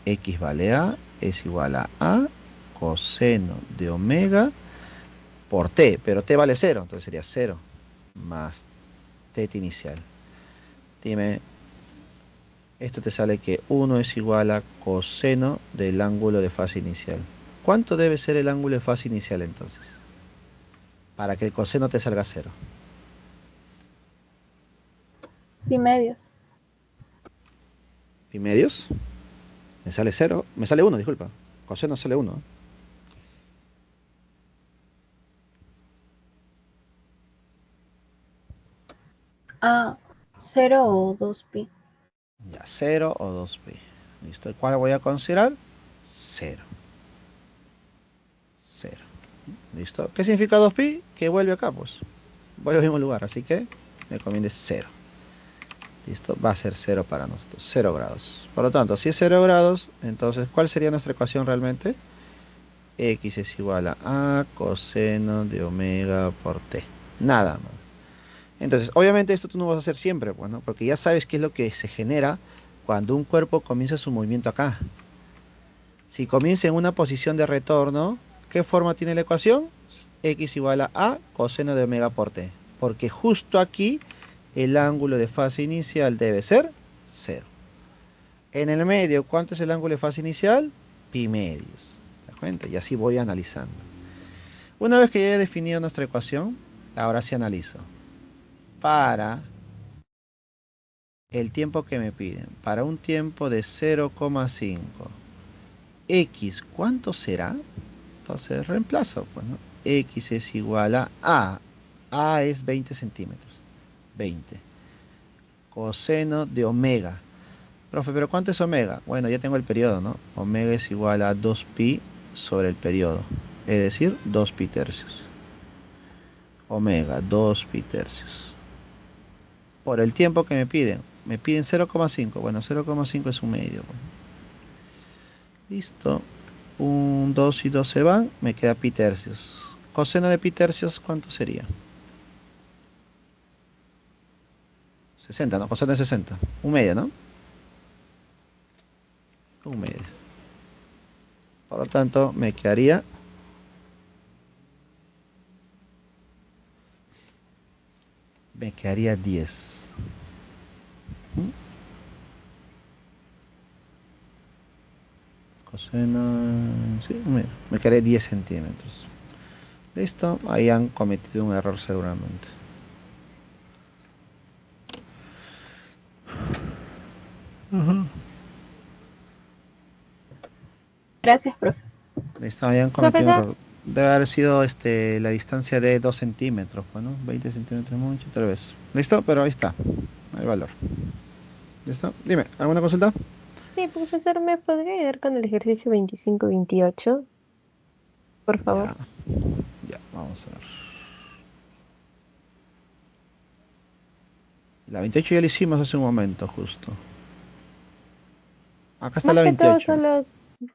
x vale a es igual a coseno de omega por t, pero t vale 0, entonces sería 0 más t inicial. Dime, esto te sale que 1 es igual a coseno del ángulo de fase inicial. ¿Cuánto debe ser el ángulo de fase inicial entonces? Para que el coseno te salga 0. Pi medios. ¿Pi medios? Me sale 0, me sale 1, disculpa. Coseno sale 1. A 0 o 2 pi. Ya, 0 o 2pi. ¿Listo? ¿Cuál voy a considerar? 0. 0. ¿Listo? ¿Qué significa 2pi? Que vuelve acá, pues. Vuelve al mismo lugar, así que me conviene 0. ¿Listo? Va a ser 0 para nosotros, 0 grados. Por lo tanto, si es 0 grados, entonces, ¿cuál sería nuestra ecuación realmente? X es igual a coseno de omega por t. Nada más. Entonces, obviamente esto tú no vas a hacer siempre, pues, ¿no? Porque ya sabes qué es lo que se genera cuando un cuerpo comienza su movimiento acá. Si comienza en una posición de retorno, ¿qué forma tiene la ecuación? X igual a coseno de omega por t. Porque justo aquí el ángulo de fase inicial debe ser 0. En el medio, ¿cuánto es el ángulo de fase inicial? Pi medios. ¿Te das cuenta? Y así voy analizando. Una vez que ya he definido nuestra ecuación, ahora sí analizo. Para el tiempo que me piden, para un tiempo de 0,5, X, ¿cuánto será? Entonces reemplazo, pues, ¿no? X es igual a. A es 20 centímetros. 20. Coseno de omega. Profe, ¿pero cuánto es omega? Bueno, ya tengo el periodo, ¿no? Omega es igual a 2pi sobre el periodo. Es decir, 2pi tercios. Omega, 2pi tercios. Por el tiempo que me piden. Me piden 0,5. Bueno, 0,5 es un medio. Pues. Listo. Un 2 y 2 se van. Me queda pi tercios. Coseno de pi tercios, ¿cuánto sería? 60, ¿no? Coseno de 60. Un medio, ¿no? un medio. Por lo tanto, me quedaría me quedaría 10. ¿Mm? Coseno, sí, me quedaría 10 centímetros. Listo, ahí han cometido un error seguramente. Ujú. Gracias, profe. Listo, ahí han cometido un Profesor, error. Debe haber sido la distancia de 2 centímetros, bueno, 20 centímetros mucho, tal vez. ¿Listo? Pero ahí está, el valor. ¿Listo? Dime, ¿alguna consulta? sí, profesor, ¿me podría ayudar con el ejercicio 25-28, por favor? Ya, ya, vamos a ver. La 28 ya la hicimos hace un momento, justo. Acá está Más la que todo, 28.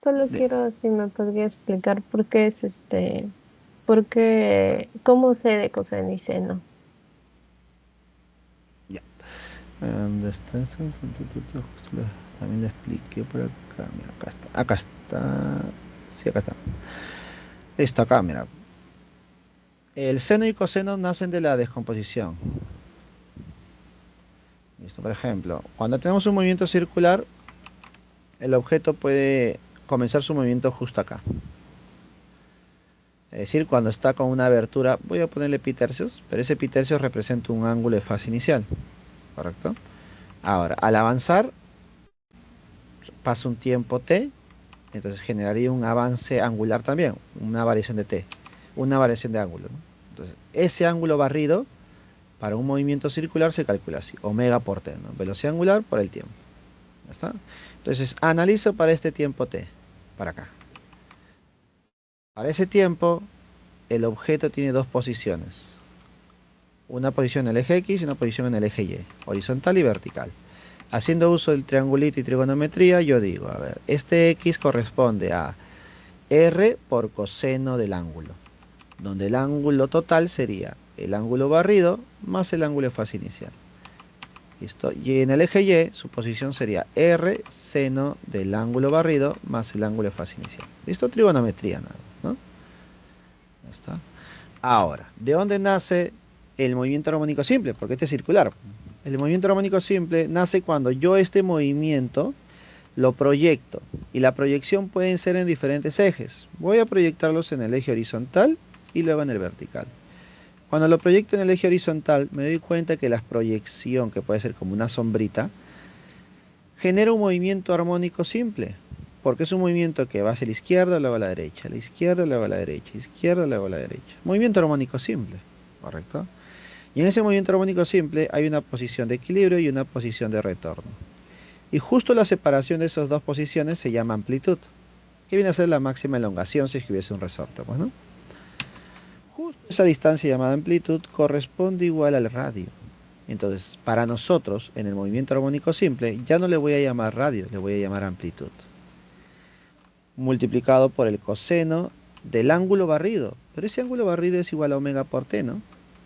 solo De- quiero si me podría explicar por qué es por qué, cómo sé de coseno y seno. ya. ¿Dónde está eso? Justo también le expliqué por acá. Mira, acá está. Acá está. Sí, acá está. Listo, acá, mira. El seno y coseno nacen de la descomposición. Listo, por ejemplo, cuando tenemos un movimiento circular, el objeto puede comenzar su movimiento justo acá. Es decir, cuando está con una abertura, voy a ponerle pitercios, pero ese pitercio representa un ángulo de fase inicial, ¿correcto? Ahora, al avanzar, pasa un tiempo t, entonces generaría un avance angular también, una variación de t, una variación de ángulo, ¿no? Entonces, ese ángulo barrido para un movimiento circular se calcula así, omega por t, ¿no? Velocidad angular por el tiempo. ¿Ya está? Entonces, analizo para este tiempo t, para acá. Para ese tiempo, el objeto tiene dos posiciones. Una posición en el eje X y una posición en el eje Y, horizontal y vertical. Haciendo uso del triangulito y trigonometría, yo digo, a ver, este X corresponde a R por coseno del ángulo, donde el ángulo total sería el ángulo barrido más el ángulo de fase inicial. ¿Listo? Y en el eje Y, su posición sería R seno del ángulo barrido más el ángulo de fase inicial. ¿Listo? Trigonometría nada, ¿no? Ya está. Ahora, ¿de dónde nace el movimiento armónico simple? Porque este es circular. El movimiento armónico simple nace cuando yo este movimiento lo proyecto. Y la proyección pueden ser en diferentes ejes. Voy a proyectarlos en el eje horizontal y luego en el vertical. Cuando lo proyecto en el eje horizontal, me doy cuenta que la proyección, que puede ser como una sombrita, genera un movimiento armónico simple. Porque es un movimiento que va hacia la izquierda, luego a la derecha, la izquierda, luego a la derecha, izquierda, luego a la derecha. Movimiento armónico simple, ¿correcto? Y en ese movimiento armónico simple hay una posición de equilibrio y una posición de retorno. Y justo la separación de esas dos posiciones se llama amplitud, que viene a ser la máxima elongación si es que hubiese un resorte, pues, ¿no? Justo esa distancia llamada amplitud corresponde igual al radio. Entonces, para nosotros, en el movimiento armónico simple, ya no le voy a llamar radio, le voy a llamar amplitud. Multiplicado por el coseno del ángulo barrido. Pero ese ángulo barrido es igual a omega por t, ¿no?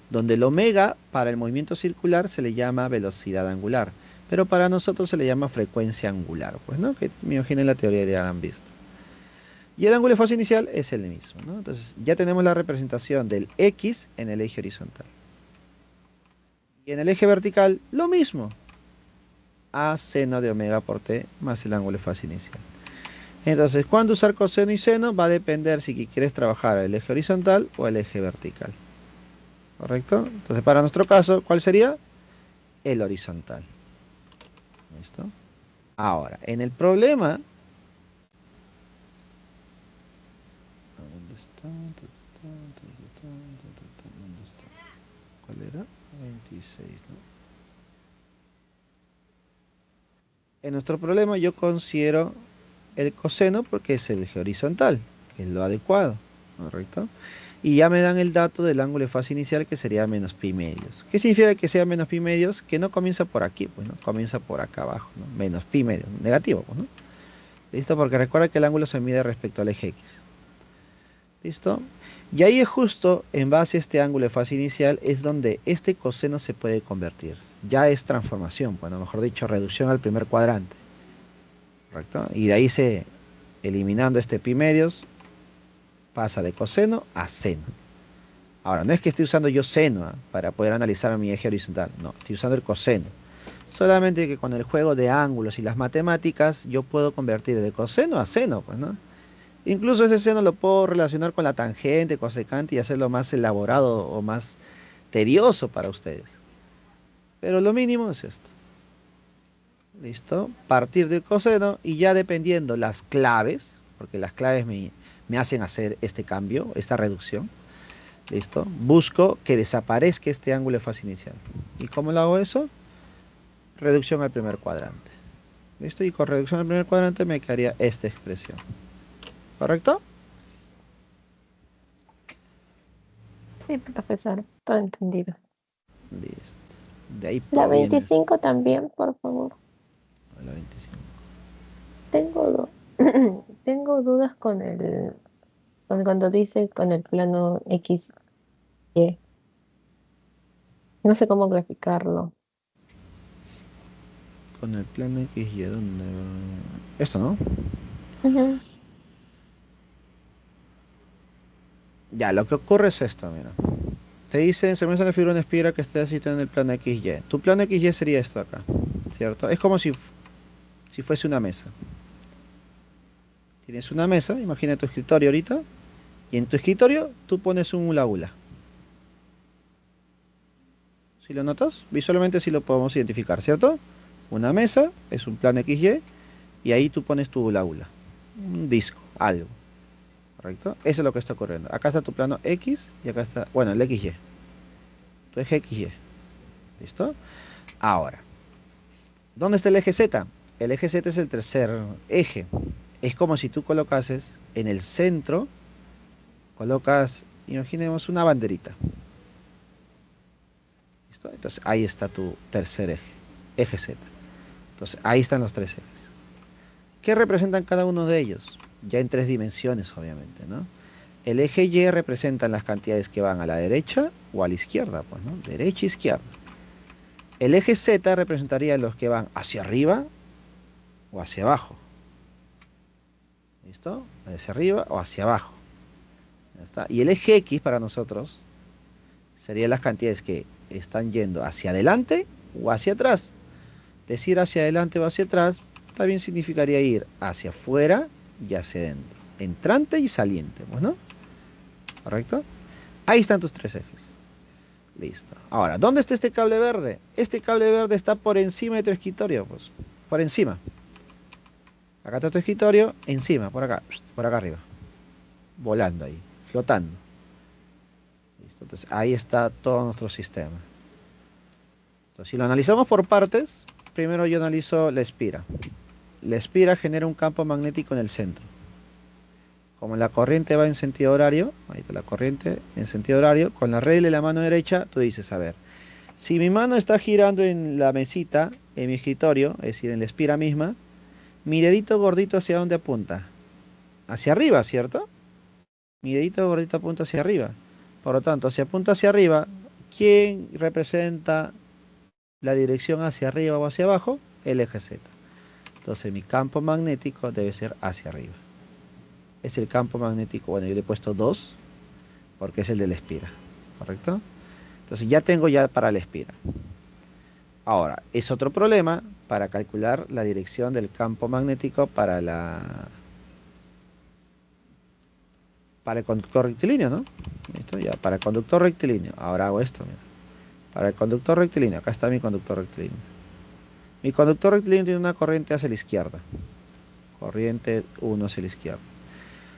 Donde el omega para el movimiento circular se le llama velocidad angular, pero para nosotros se le llama frecuencia angular, pues, ¿no? Que me imagino en la teoría ya han visto. Y el ángulo de fase inicial es el mismo, ¿no? Entonces ya tenemos la representación del X en el eje horizontal. Y en el eje vertical, lo mismo. A seno de omega por t más el ángulo de fase inicial. Entonces, ¿cuándo usar coseno y seno? Va a depender si quieres trabajar el eje horizontal o el eje vertical. ¿Correcto? Entonces, para nuestro caso, ¿cuál sería? El horizontal. ¿Listo? Ahora, en el problema... ¿Dónde está? ¿Dónde está? ¿Cuál era? 26, ¿no? En nuestro problema yo considero el coseno porque es el eje horizontal, que es lo adecuado, ¿correcto? Y ya me dan el dato del ángulo de fase inicial que sería menos pi medios. ¿Qué significa que sea menos pi medios? Que no comienza por aquí, pues, ¿no? Comienza por acá abajo, ¿no? Menos pi medios, negativo, pues, ¿no? ¿Listo? Porque recuerda que el ángulo se mide respecto al eje X. ¿Listo? Y ahí es justo, en base a este ángulo de fase inicial, es donde este coseno se puede convertir. Ya es transformación, bueno, mejor dicho, reducción al primer cuadrante. ¿correcto? Y de ahí eliminando este pi medios, pasa de coseno a seno. Ahora, no es que esté usando yo seno para poder analizar mi eje horizontal, no, estoy usando el coseno. Solamente que con el juego de ángulos y las matemáticas, yo puedo convertir de coseno a seno, pues, ¿no? Incluso ese seno lo puedo relacionar con la tangente, cosecante y hacerlo más elaborado o más tedioso para ustedes. Pero lo mínimo es esto. ¿Listo? Partir del coseno y ya dependiendo las claves, porque las claves me hacen hacer este cambio, esta reducción. ¿Listo? Busco que desaparezca este ángulo de fase inicial. ¿Y cómo lo hago eso? Reducción al primer cuadrante. ¿Listo? Y con reducción al primer cuadrante me quedaría esta expresión. ¿Correcto? Sí, profesor, todo entendido. Listo. De ahí La proviene 25 también, por favor. la 25. Tengo, tengo dudas con cuando dice con el plano X, Y. No sé cómo graficarlo. Con el plano X y ¿dónde va? Esto, ¿no? Ujú. Ya, lo que ocurre es esto, mira. Te dicen, se muestra la figura de una espiral que está situada en el plano XY. Tu plano XY sería esto acá, ¿cierto? Es como si fuese una mesa. Tienes una mesa, imagina tu escritorio ahorita, y en tu escritorio tú pones un hula hula. ¿Sí lo notas? Visualmente sí lo podemos identificar, ¿cierto? Una mesa es un plano XY, y ahí tú pones tu hula hula. Un disco, algo. ¿Correcto? Eso es lo que está ocurriendo. Acá está tu plano X y acá está, bueno, el XY. Tu eje XY. ¿Listo? Ahora, ¿dónde está el eje Z? El eje Z es el tercer eje. Es como si tú colocases en el centro, colocas, imaginemos una banderita. ¿Listo? Entonces ahí está tu tercer eje, eje Z. Entonces ahí están los tres ejes. ¿Qué representan cada uno de ellos? Ya en tres dimensiones, obviamente, ¿no? El eje Y representa las cantidades que van a la derecha o a la izquierda, pues, ¿no? Derecha e izquierda. El eje Z representaría los que van hacia arriba o hacia abajo. ¿Listo? Hacia arriba o hacia abajo. Ya está. Y el eje X para nosotros serían las cantidades que están yendo hacia adelante o hacia atrás. Decir hacia adelante o hacia atrás también significaría ir hacia afuera y hacia adentro. Entrante y saliente, pues, ¿no? ¿Correcto? Ahí están tus tres ejes. Listo. Ahora, ¿dónde está este cable verde? Este cable verde está por encima de tu escritorio, pues. Por encima. Acá está tu escritorio, encima, por acá arriba. Volando ahí, flotando. ¿Listo? Entonces, ahí está todo nuestro sistema. Entonces, si lo analizamos por partes, primero yo analizo la espira. La espira genera un campo magnético en el centro. Como la corriente va en sentido horario, ahí está la corriente en sentido horario, con la regla de la mano derecha, tú dices, a ver, si mi mano está girando en la mesita, en mi escritorio, es decir, en la espira misma, mi dedito gordito ¿hacia dónde apunta? Hacia arriba, ¿cierto? Mi dedito gordito apunta hacia arriba. Por lo tanto, si apunta hacia arriba, ¿quién representa la dirección hacia arriba o hacia abajo? El eje Z. Entonces mi campo magnético debe ser hacia arriba. Es el campo magnético, bueno, yo le he puesto 2 porque es el de la espira, ¿correcto? Entonces ya tengo ya para la espira. Ahora, es otro problema para calcular la dirección del campo magnético para el conductor rectilíneo, ¿no? ¿Listo? Ya, para el conductor rectilíneo. Ahora hago esto, mira. Para el conductor rectilíneo, acá está mi conductor rectilíneo. Mi conductor rectilíneo tiene una corriente hacia la izquierda. Corriente 1 hacia la izquierda.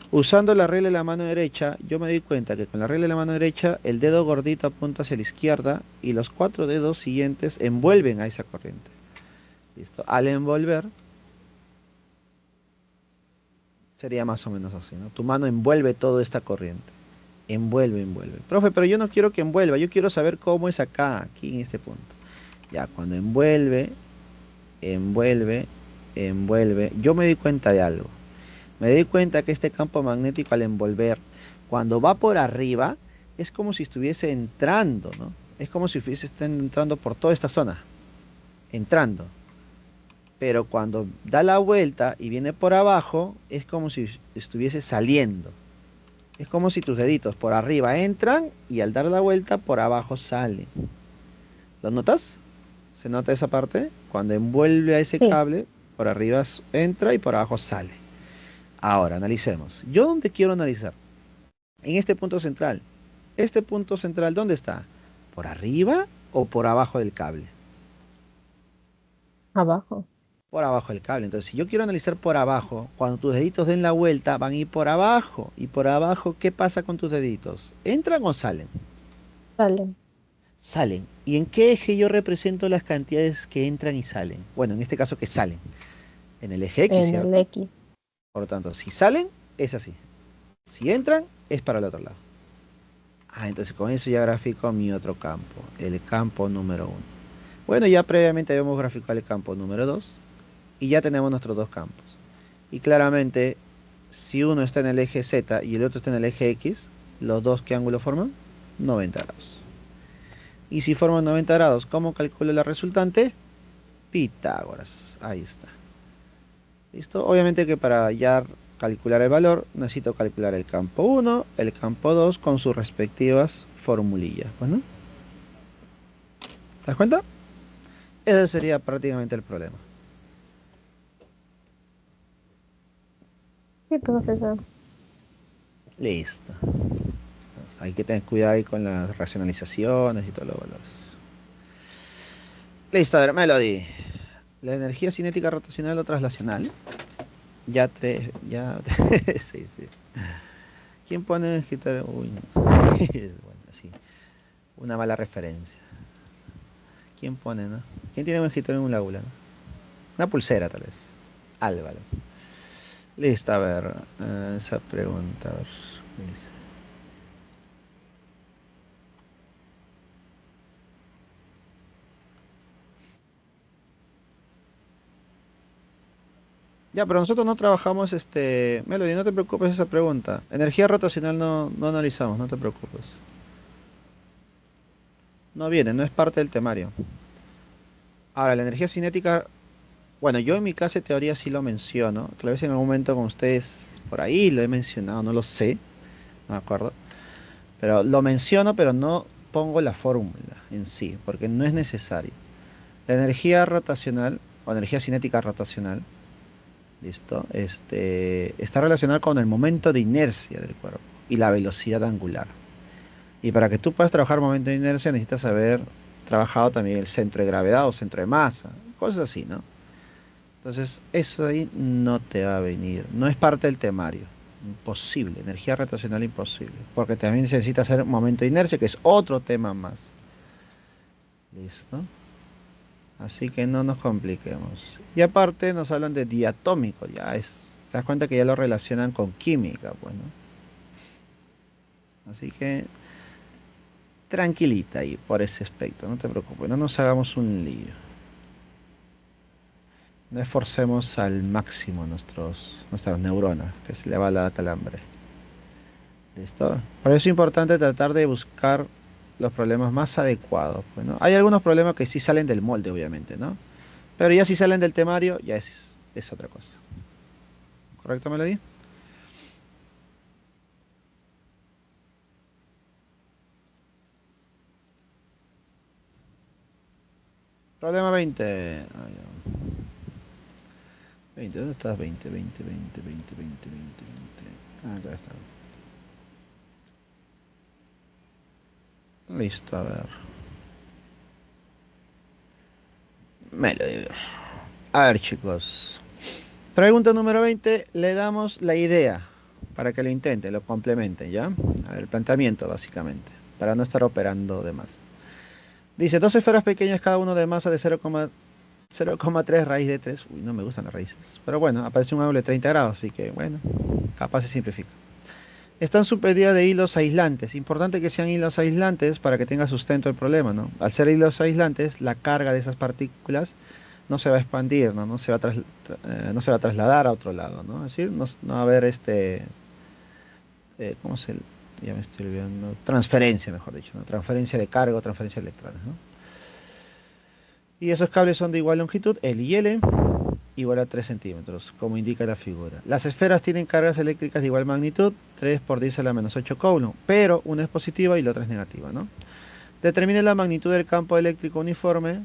Usando la regla de la mano derecha, yo me doy cuenta que con la regla de la mano derecha, el dedo gordito apunta hacia la izquierda y los 4 dedos siguientes envuelven a esa corriente. ¿Listo? Al envolver, sería más o menos así, ¿no? Tu mano envuelve toda esta corriente. Envuelve, envuelve. Profe, pero yo no quiero que envuelva, yo quiero saber cómo es acá, aquí en este punto. Ya, cuando envuelve, envuelve, envuelve, yo me doy cuenta de algo. Me doy cuenta que este campo magnético al envolver, cuando va por arriba, es como si estuviese entrando, ¿no? Es como si estuviese entrando por toda esta zona. Entrando. pero cuando da la vuelta y viene por abajo, es como si estuviese saliendo. Es como si tus deditos por arriba entran y al dar la vuelta por abajo salen. ¿Lo notas? ¿Se nota esa parte? Cuando envuelve a ese Sí, cable, por arriba entra y por abajo sale. Ahora, analicemos. ¿Yo dónde quiero analizar? En este punto central. ¿Este punto central dónde está? ¿Por arriba o por abajo del cable? abajo. Por abajo del cable. Entonces, si yo quiero analizar por abajo, cuando tus deditos den la vuelta, van a ir por abajo. Y por abajo, ¿qué pasa con tus deditos? ¿Entran o salen? Sale Salen. ¿Y en qué eje yo represento las cantidades que entran y salen? Bueno, en este caso que salen. En el eje X, en el ¿cierto? X. Por lo tanto, si salen, es así. Si entran, es para el otro lado. Ah, entonces con eso ya grafico mi otro campo, el campo número uno. Bueno, ya previamente habíamos graficado el campo número 2 y ya tenemos nuestros dos campos. Y claramente, si uno está en el eje Z y el otro está en el eje X, los dos, ¿qué ángulo forman? 90 grados. Y si forman 90 grados, ¿cómo calculo la resultante? Pitágoras. Ahí está. ¿Listo? Obviamente que para ya calcular el valor necesito calcular el campo 1, el campo 2 con sus respectivas formulillas. Bueno, ¿te das cuenta? Ese sería prácticamente el problema. Sí, profesor. Listo. Hay que tener cuidado ahí con las racionalizaciones y todos los valores. Listo, a ver, Melody. La energía cinética rotacional o traslacional. Ya tres, ya. Sí, sí. ¿Quién pone un escritorio? Uy, no. Es bueno, sí. Una mala referencia. ¿Quién pone, no? ¿Quién tiene un escritorio en un aula, no? Una pulsera, tal vez. Álvaro. Listo, a ver. Esa pregunta, a ver. ¿Qué dice? Ya, pero nosotros no trabajamos Melody, no te preocupes esa pregunta. Energía rotacional no analizamos, no te preocupes. No viene, no es parte del temario. Ahora, la energía cinética, bueno, yo en mi clase de teoría sí lo menciono. Tal vez en algún momento con ustedes por ahí lo he mencionado, no lo sé, no me acuerdo. Pero lo menciono, pero no pongo la fórmula en sí, porque no es necesario. La energía rotacional, o energía cinética rotacional, ¿listo? Está relacionada con el momento de inercia del cuerpo y la velocidad angular. Y para que tú puedas trabajar momento de inercia necesitas haber trabajado también el centro de gravedad o centro de masa, cosas así, ¿no? Entonces, eso ahí no te va a venir, no es parte del temario. Imposible, energía rotacional imposible, porque también se necesita hacer momento de inercia, que es otro tema más. ¿Listo? Así que no nos compliquemos. Y aparte nos hablan de diatómico, te das cuenta que ya lo relacionan con química, pues, ¿no? Así que tranquilita ahí por ese aspecto, no te preocupes, no nos hagamos un lío. No esforcemos al máximo nuestras neuronas, que se le va la calambre. ¿Listo? Por eso es importante tratar de buscar los problemas más adecuados, pues, ¿no? Hay algunos problemas que sí salen del molde, obviamente, ¿no? Pero ya si salen del temario, ya es otra cosa. ¿Correcto, Melody? Problema 20. Ah, ya. 20, ¿dónde estás? 20, 20, 20, 20, 20, 20, 20. Ah, acá está. Listo, a ver. Melody. A ver, chicos. Pregunta número 20. Le damos la idea para que lo intente, lo complemente, ¿ya? A ver, el planteamiento, básicamente, para no estar operando de más. Dice, dos esferas pequeñas, cada uno de masa de 0,3 raíz de 3. Uy, no me gustan las raíces. Pero bueno, aparece un ángulo de 30 grados, así que bueno, capaz se simplifica. Están supedidas de hilos aislantes. Importante que sean hilos aislantes para que tenga sustento el problema, ¿no? Al ser hilos aislantes, la carga de esas partículas no se va a expandir, ¿no? No se va a trasladar a otro lado, ¿no? Es decir, no va a haber ¿cómo se? Ya me estoy olvidando. Transferencia, mejor dicho, ¿no? Transferencia de carga o transferencia de electrones, ¿no? Y esos cables son de igual longitud, L y L. igual a 3 centímetros, como indica la figura. Las esferas tienen cargas eléctricas de igual magnitud, 3 por 10 a la menos 8 coulomb, pero una es positiva y la otra es negativa, ¿no? Determine la magnitud del campo eléctrico uniforme,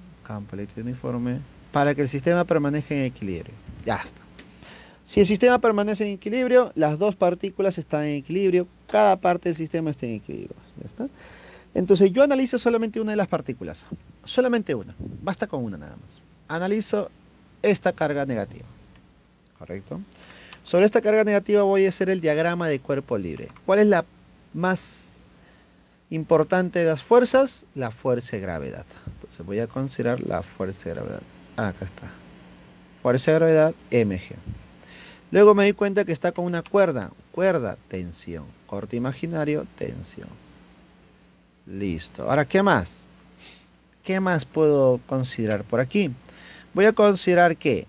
para que el sistema permanezca en equilibrio. Ya está. Si el sistema permanece en equilibrio, las dos partículas están en equilibrio, cada parte del sistema está en equilibrio. ¿Ya está? Entonces yo analizo solamente una de las partículas, solamente una, basta con una nada más. Analizo esta carga negativa, ¿correcto? Sobre esta carga negativa voy a hacer el diagrama de cuerpo libre. ¿Cuál es la más importante de las fuerzas? La fuerza de gravedad. Entonces voy a considerar la fuerza de gravedad. Acá está. Fuerza de gravedad, mg. Luego me di cuenta que está con una cuerda, tensión. Corte imaginario, tensión. Listo. Ahora, ¿qué más? ¿Qué más puedo considerar por aquí? Voy a considerar que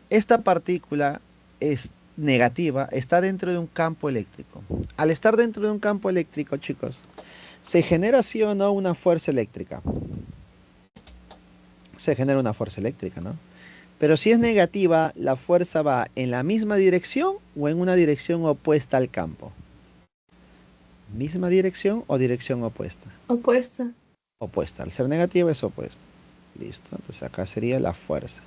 esta partícula es negativa, está dentro de un campo eléctrico. Al estar dentro de un campo eléctrico, chicos, ¿se genera sí o no una fuerza eléctrica? Se genera una fuerza eléctrica, ¿no? Pero si es negativa, ¿la fuerza va en la misma dirección o en una dirección opuesta al campo? ¿Misma dirección o dirección opuesta? Opuesta. Opuesta. Al ser negativa es opuesta. Listo. Entonces acá sería la fuerza.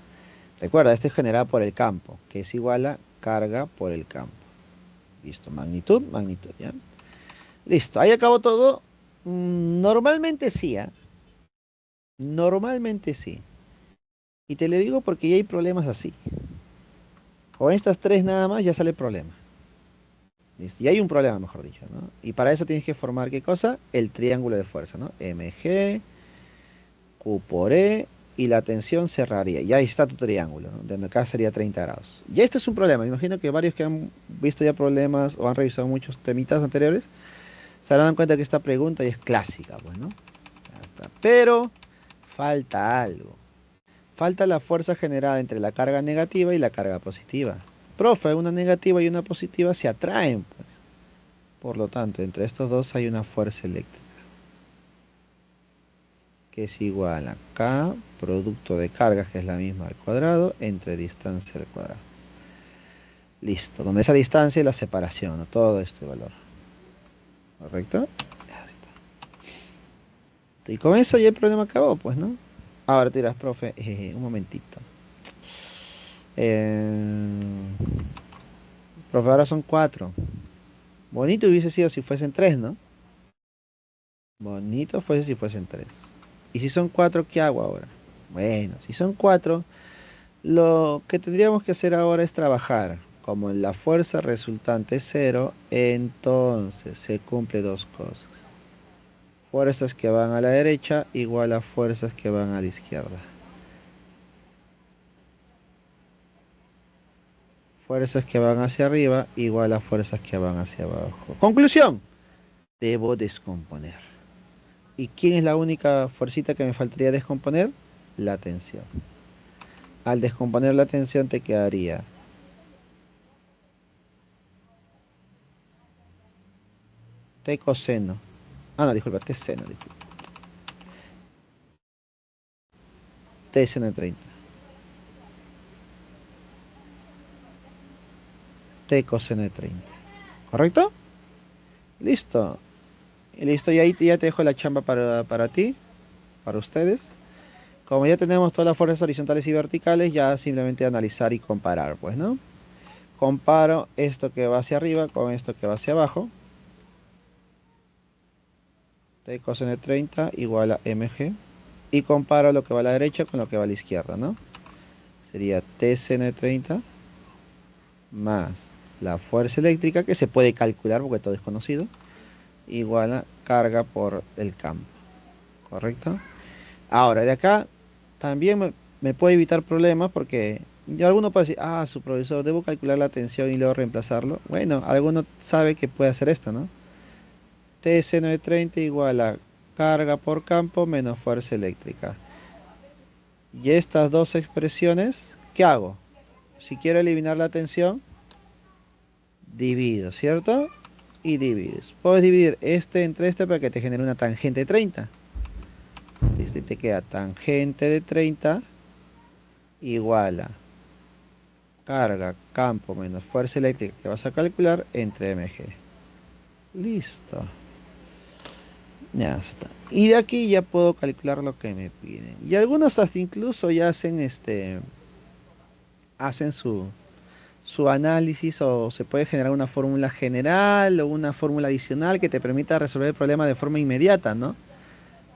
Recuerda, este es generada por el campo, que es igual a carga por el campo. Listo. Magnitud, ¿ya? Listo. Ahí acabó todo. Normalmente sí, ¿eh? Normalmente sí. Y te lo digo porque ya hay problemas así. Con estas tres nada más ya sale el problema. ¿Listo? Y hay un problema, mejor dicho, ¿no? Y para eso tienes que formar, ¿qué cosa? El triángulo de fuerza, ¿no? MG, Q por E, y la tensión cerraría. Y ahí está tu triángulo, ¿no? Donde acá sería 30 grados. Y esto es un problema. Me imagino que varios que han visto ya problemas o han revisado muchos temitas anteriores se darán cuenta que esta pregunta ya es clásica, pues, ¿no? Ya está. Pero falta algo. Falta la fuerza generada entre la carga negativa y la carga positiva. Profe, una negativa y una positiva se atraen, pues. Por lo tanto, entre estos dos hay una fuerza eléctrica, que es igual a K, producto de cargas, que es la misma al cuadrado, entre distancia al cuadrado. Listo, donde esa distancia es la separación, ¿no? Todo este valor. ¿Correcto? Ya está. Y con eso ya el problema acabó, pues, ¿no? Ahora tú dirás, profe, un momentito. Profe, ahora son 4. Bonito hubiese sido si fuesen 3, ¿no? Bonito fuese si fuesen 3. Y si son 4, ¿qué hago ahora? Bueno, si son 4, lo que tendríamos que hacer ahora es trabajar. Como la fuerza resultante es 0, entonces se cumple dos cosas. Fuerzas que van a la derecha igual a fuerzas que van a la izquierda. Fuerzas que van hacia arriba igual a fuerzas que van hacia abajo. Conclusión. Debo descomponer. ¿Y quién es la única fuercita que me faltaría descomponer? La tensión. Al descomponer la tensión te quedaría T coseno. Ah, no, disculpa, T seno. Disculpa. T seno de 30. T coseno de 30. ¿Correcto? Listo. Y listo, y ahí ya te dejo la chamba para ti, para ustedes. Como ya tenemos todas las fuerzas horizontales y verticales, ya simplemente analizar y comparar, pues, ¿no? Comparo esto que va hacia arriba con esto que va hacia abajo. T coseno de 30 igual a mg. Y comparo lo que va a la derecha con lo que va a la izquierda, ¿no? Sería T seno de 30 más la fuerza eléctrica, que se puede calcular porque todo es conocido, igual a carga por el campo. ¿Correcto? Ahora, de acá también me puede evitar problemas porque ya alguno puede decir, ah, su profesor, debo calcular la tensión y luego reemplazarlo. Bueno, alguno sabe que puede hacer esto, ¿no? T seno de 30 igual a carga por campo menos fuerza eléctrica. Y estas dos expresiones, ¿qué hago? Si quiero eliminar la tensión, divido, ¿cierto? Y divides. Puedes dividir este entre este para que te genere una tangente de 30. Listo, y te queda tangente de 30 igual a carga, campo menos fuerza eléctrica que vas a calcular entre mg. Listo. Ya está. Y de aquí ya puedo calcular lo que me piden. Y algunos hasta incluso ya hacen su análisis o se puede generar una fórmula general o una fórmula adicional que te permita resolver el problema de forma inmediata, ¿no?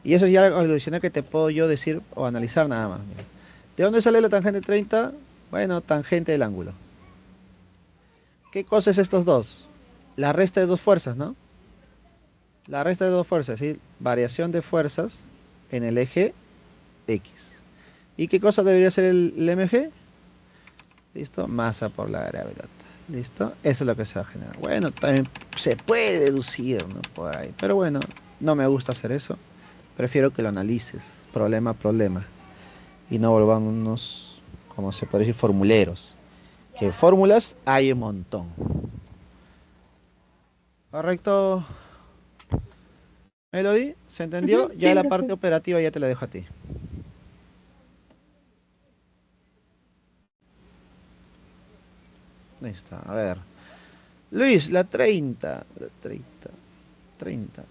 Y eso es ya algo adicional que te puedo yo decir o analizar nada más. Mira. ¿De dónde sale la tangente 30? Bueno, tangente del ángulo. ¿Qué cosa es estos dos? La resta de dos fuerzas, ¿no? La resta de dos fuerzas, es decir, variación de fuerzas en el eje X. ¿Y qué cosa debería ser el mg? ¿Listo? Masa por la gravedad. ¿Listo? Eso es lo que se va a generar. Bueno, también se puede deducir, ¿no? Por ahí. Pero bueno, no me gusta hacer eso. Prefiero que lo analices, problema a problema. Y no volvamos, como se puede decir, formuleros. Que fórmulas hay un montón. ¿Correcto, Melody? ¿Se entendió? Ujú, Ya sí, la parte profe. operativa ya te la dejo a ti. Listo, a ver. Luis, la 30. La 30. 30.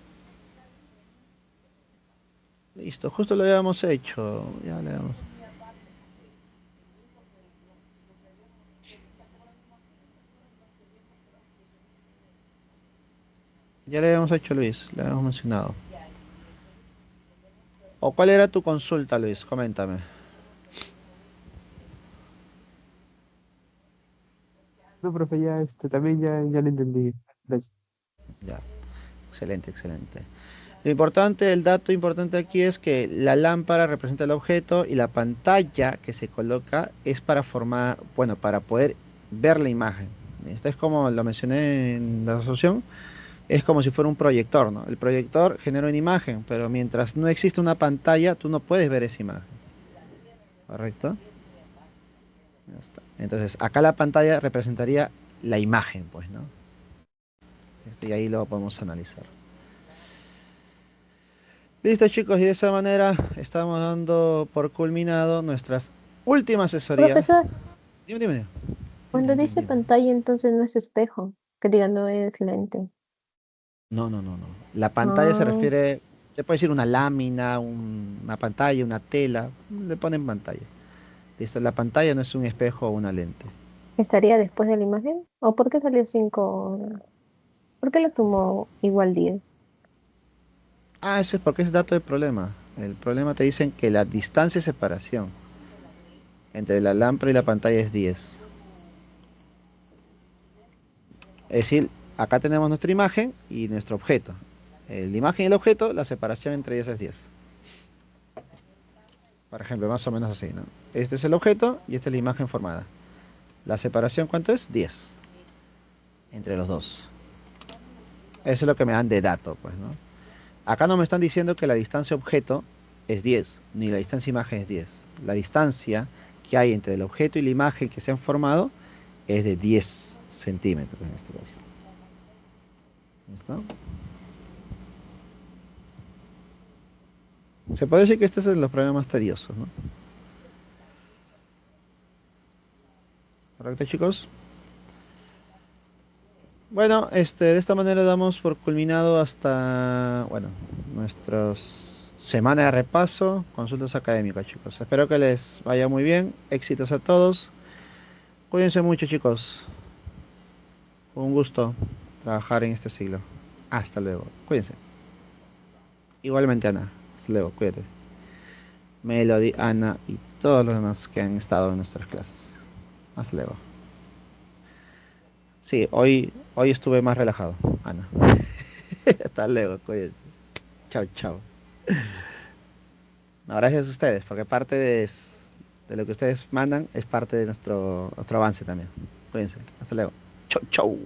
Listo, justo lo habíamos hecho. Ya le damos. Ya le habíamos hecho, Luis. Le habíamos mencionado. ¿O cuál era tu consulta, Luis? Coméntame. No, profe, ya también ya lo entendí. Gracias. Ya, excelente, excelente. Lo importante, el dato importante aquí es que la lámpara representa el objeto y la pantalla que se coloca es para formar, bueno, para poder ver la imagen. Esto es como lo mencioné en la resolución, es como si fuera un proyector, ¿no? El proyector genera una imagen, pero mientras no existe una pantalla, tú no puedes ver esa imagen. ¿Correcto? Ya está. Entonces, acá la pantalla representaría la imagen, pues, ¿no? Y ahí lo podemos analizar. Listo, chicos, y de esa manera estamos dando por culminado nuestras últimas asesorías. Profesor, Dime, dime. Dime, cuando dime, dice dime. pantalla, entonces no es espejo, que diga no es lente. No, no, no, no. La pantalla se Ah, refiere, te puede decir una lámina, una pantalla, una tela, le ponen pantalla. Listo, la pantalla no es un espejo o una lente. ¿estaría después de la imagen? ¿O por qué salió 5? ¿Por qué lo tomó igual 10? Ah, eso es porque es dato del problema. El problema te dicen que la distancia de separación entre la lámpara y la pantalla es 10. Es decir, acá tenemos nuestra imagen y nuestro objeto. La imagen y el objeto, la separación entre ellos es 10. Por ejemplo, más o menos así, ¿no? Este es el objeto y esta es la imagen formada. La separación, ¿cuánto es? 10 entre los dos. Eso es lo que me dan de dato, pues, ¿no? Acá no me están diciendo que la distancia objeto es 10, ni la distancia imagen es 10. La distancia que hay entre el objeto y la imagen que se han formado es de 10 centímetros en este caso. ¿Listo? Se puede decir que este es de los problemas más tediosos, ¿no? ¿Correcto, chicos? Bueno, de esta manera damos por culminado hasta, bueno, nuestras semana de repaso, consultas académicas, chicos. Espero que les vaya muy bien. Éxitos a todos. Cuídense mucho, chicos. Fue un gusto trabajar en este siglo. Hasta luego. Cuídense. Igualmente, Ana. Hasta luego. Cuídate. Melody, Ana y todos los demás que han estado en nuestras clases. Hasta luego. Sí, hoy estuve más relajado, Ana. Hasta luego. Cuídense. Chao, chao. No, gracias a ustedes, porque parte de lo que ustedes mandan es parte de nuestro avance también. Cuídense. Hasta luego. Chau, chau.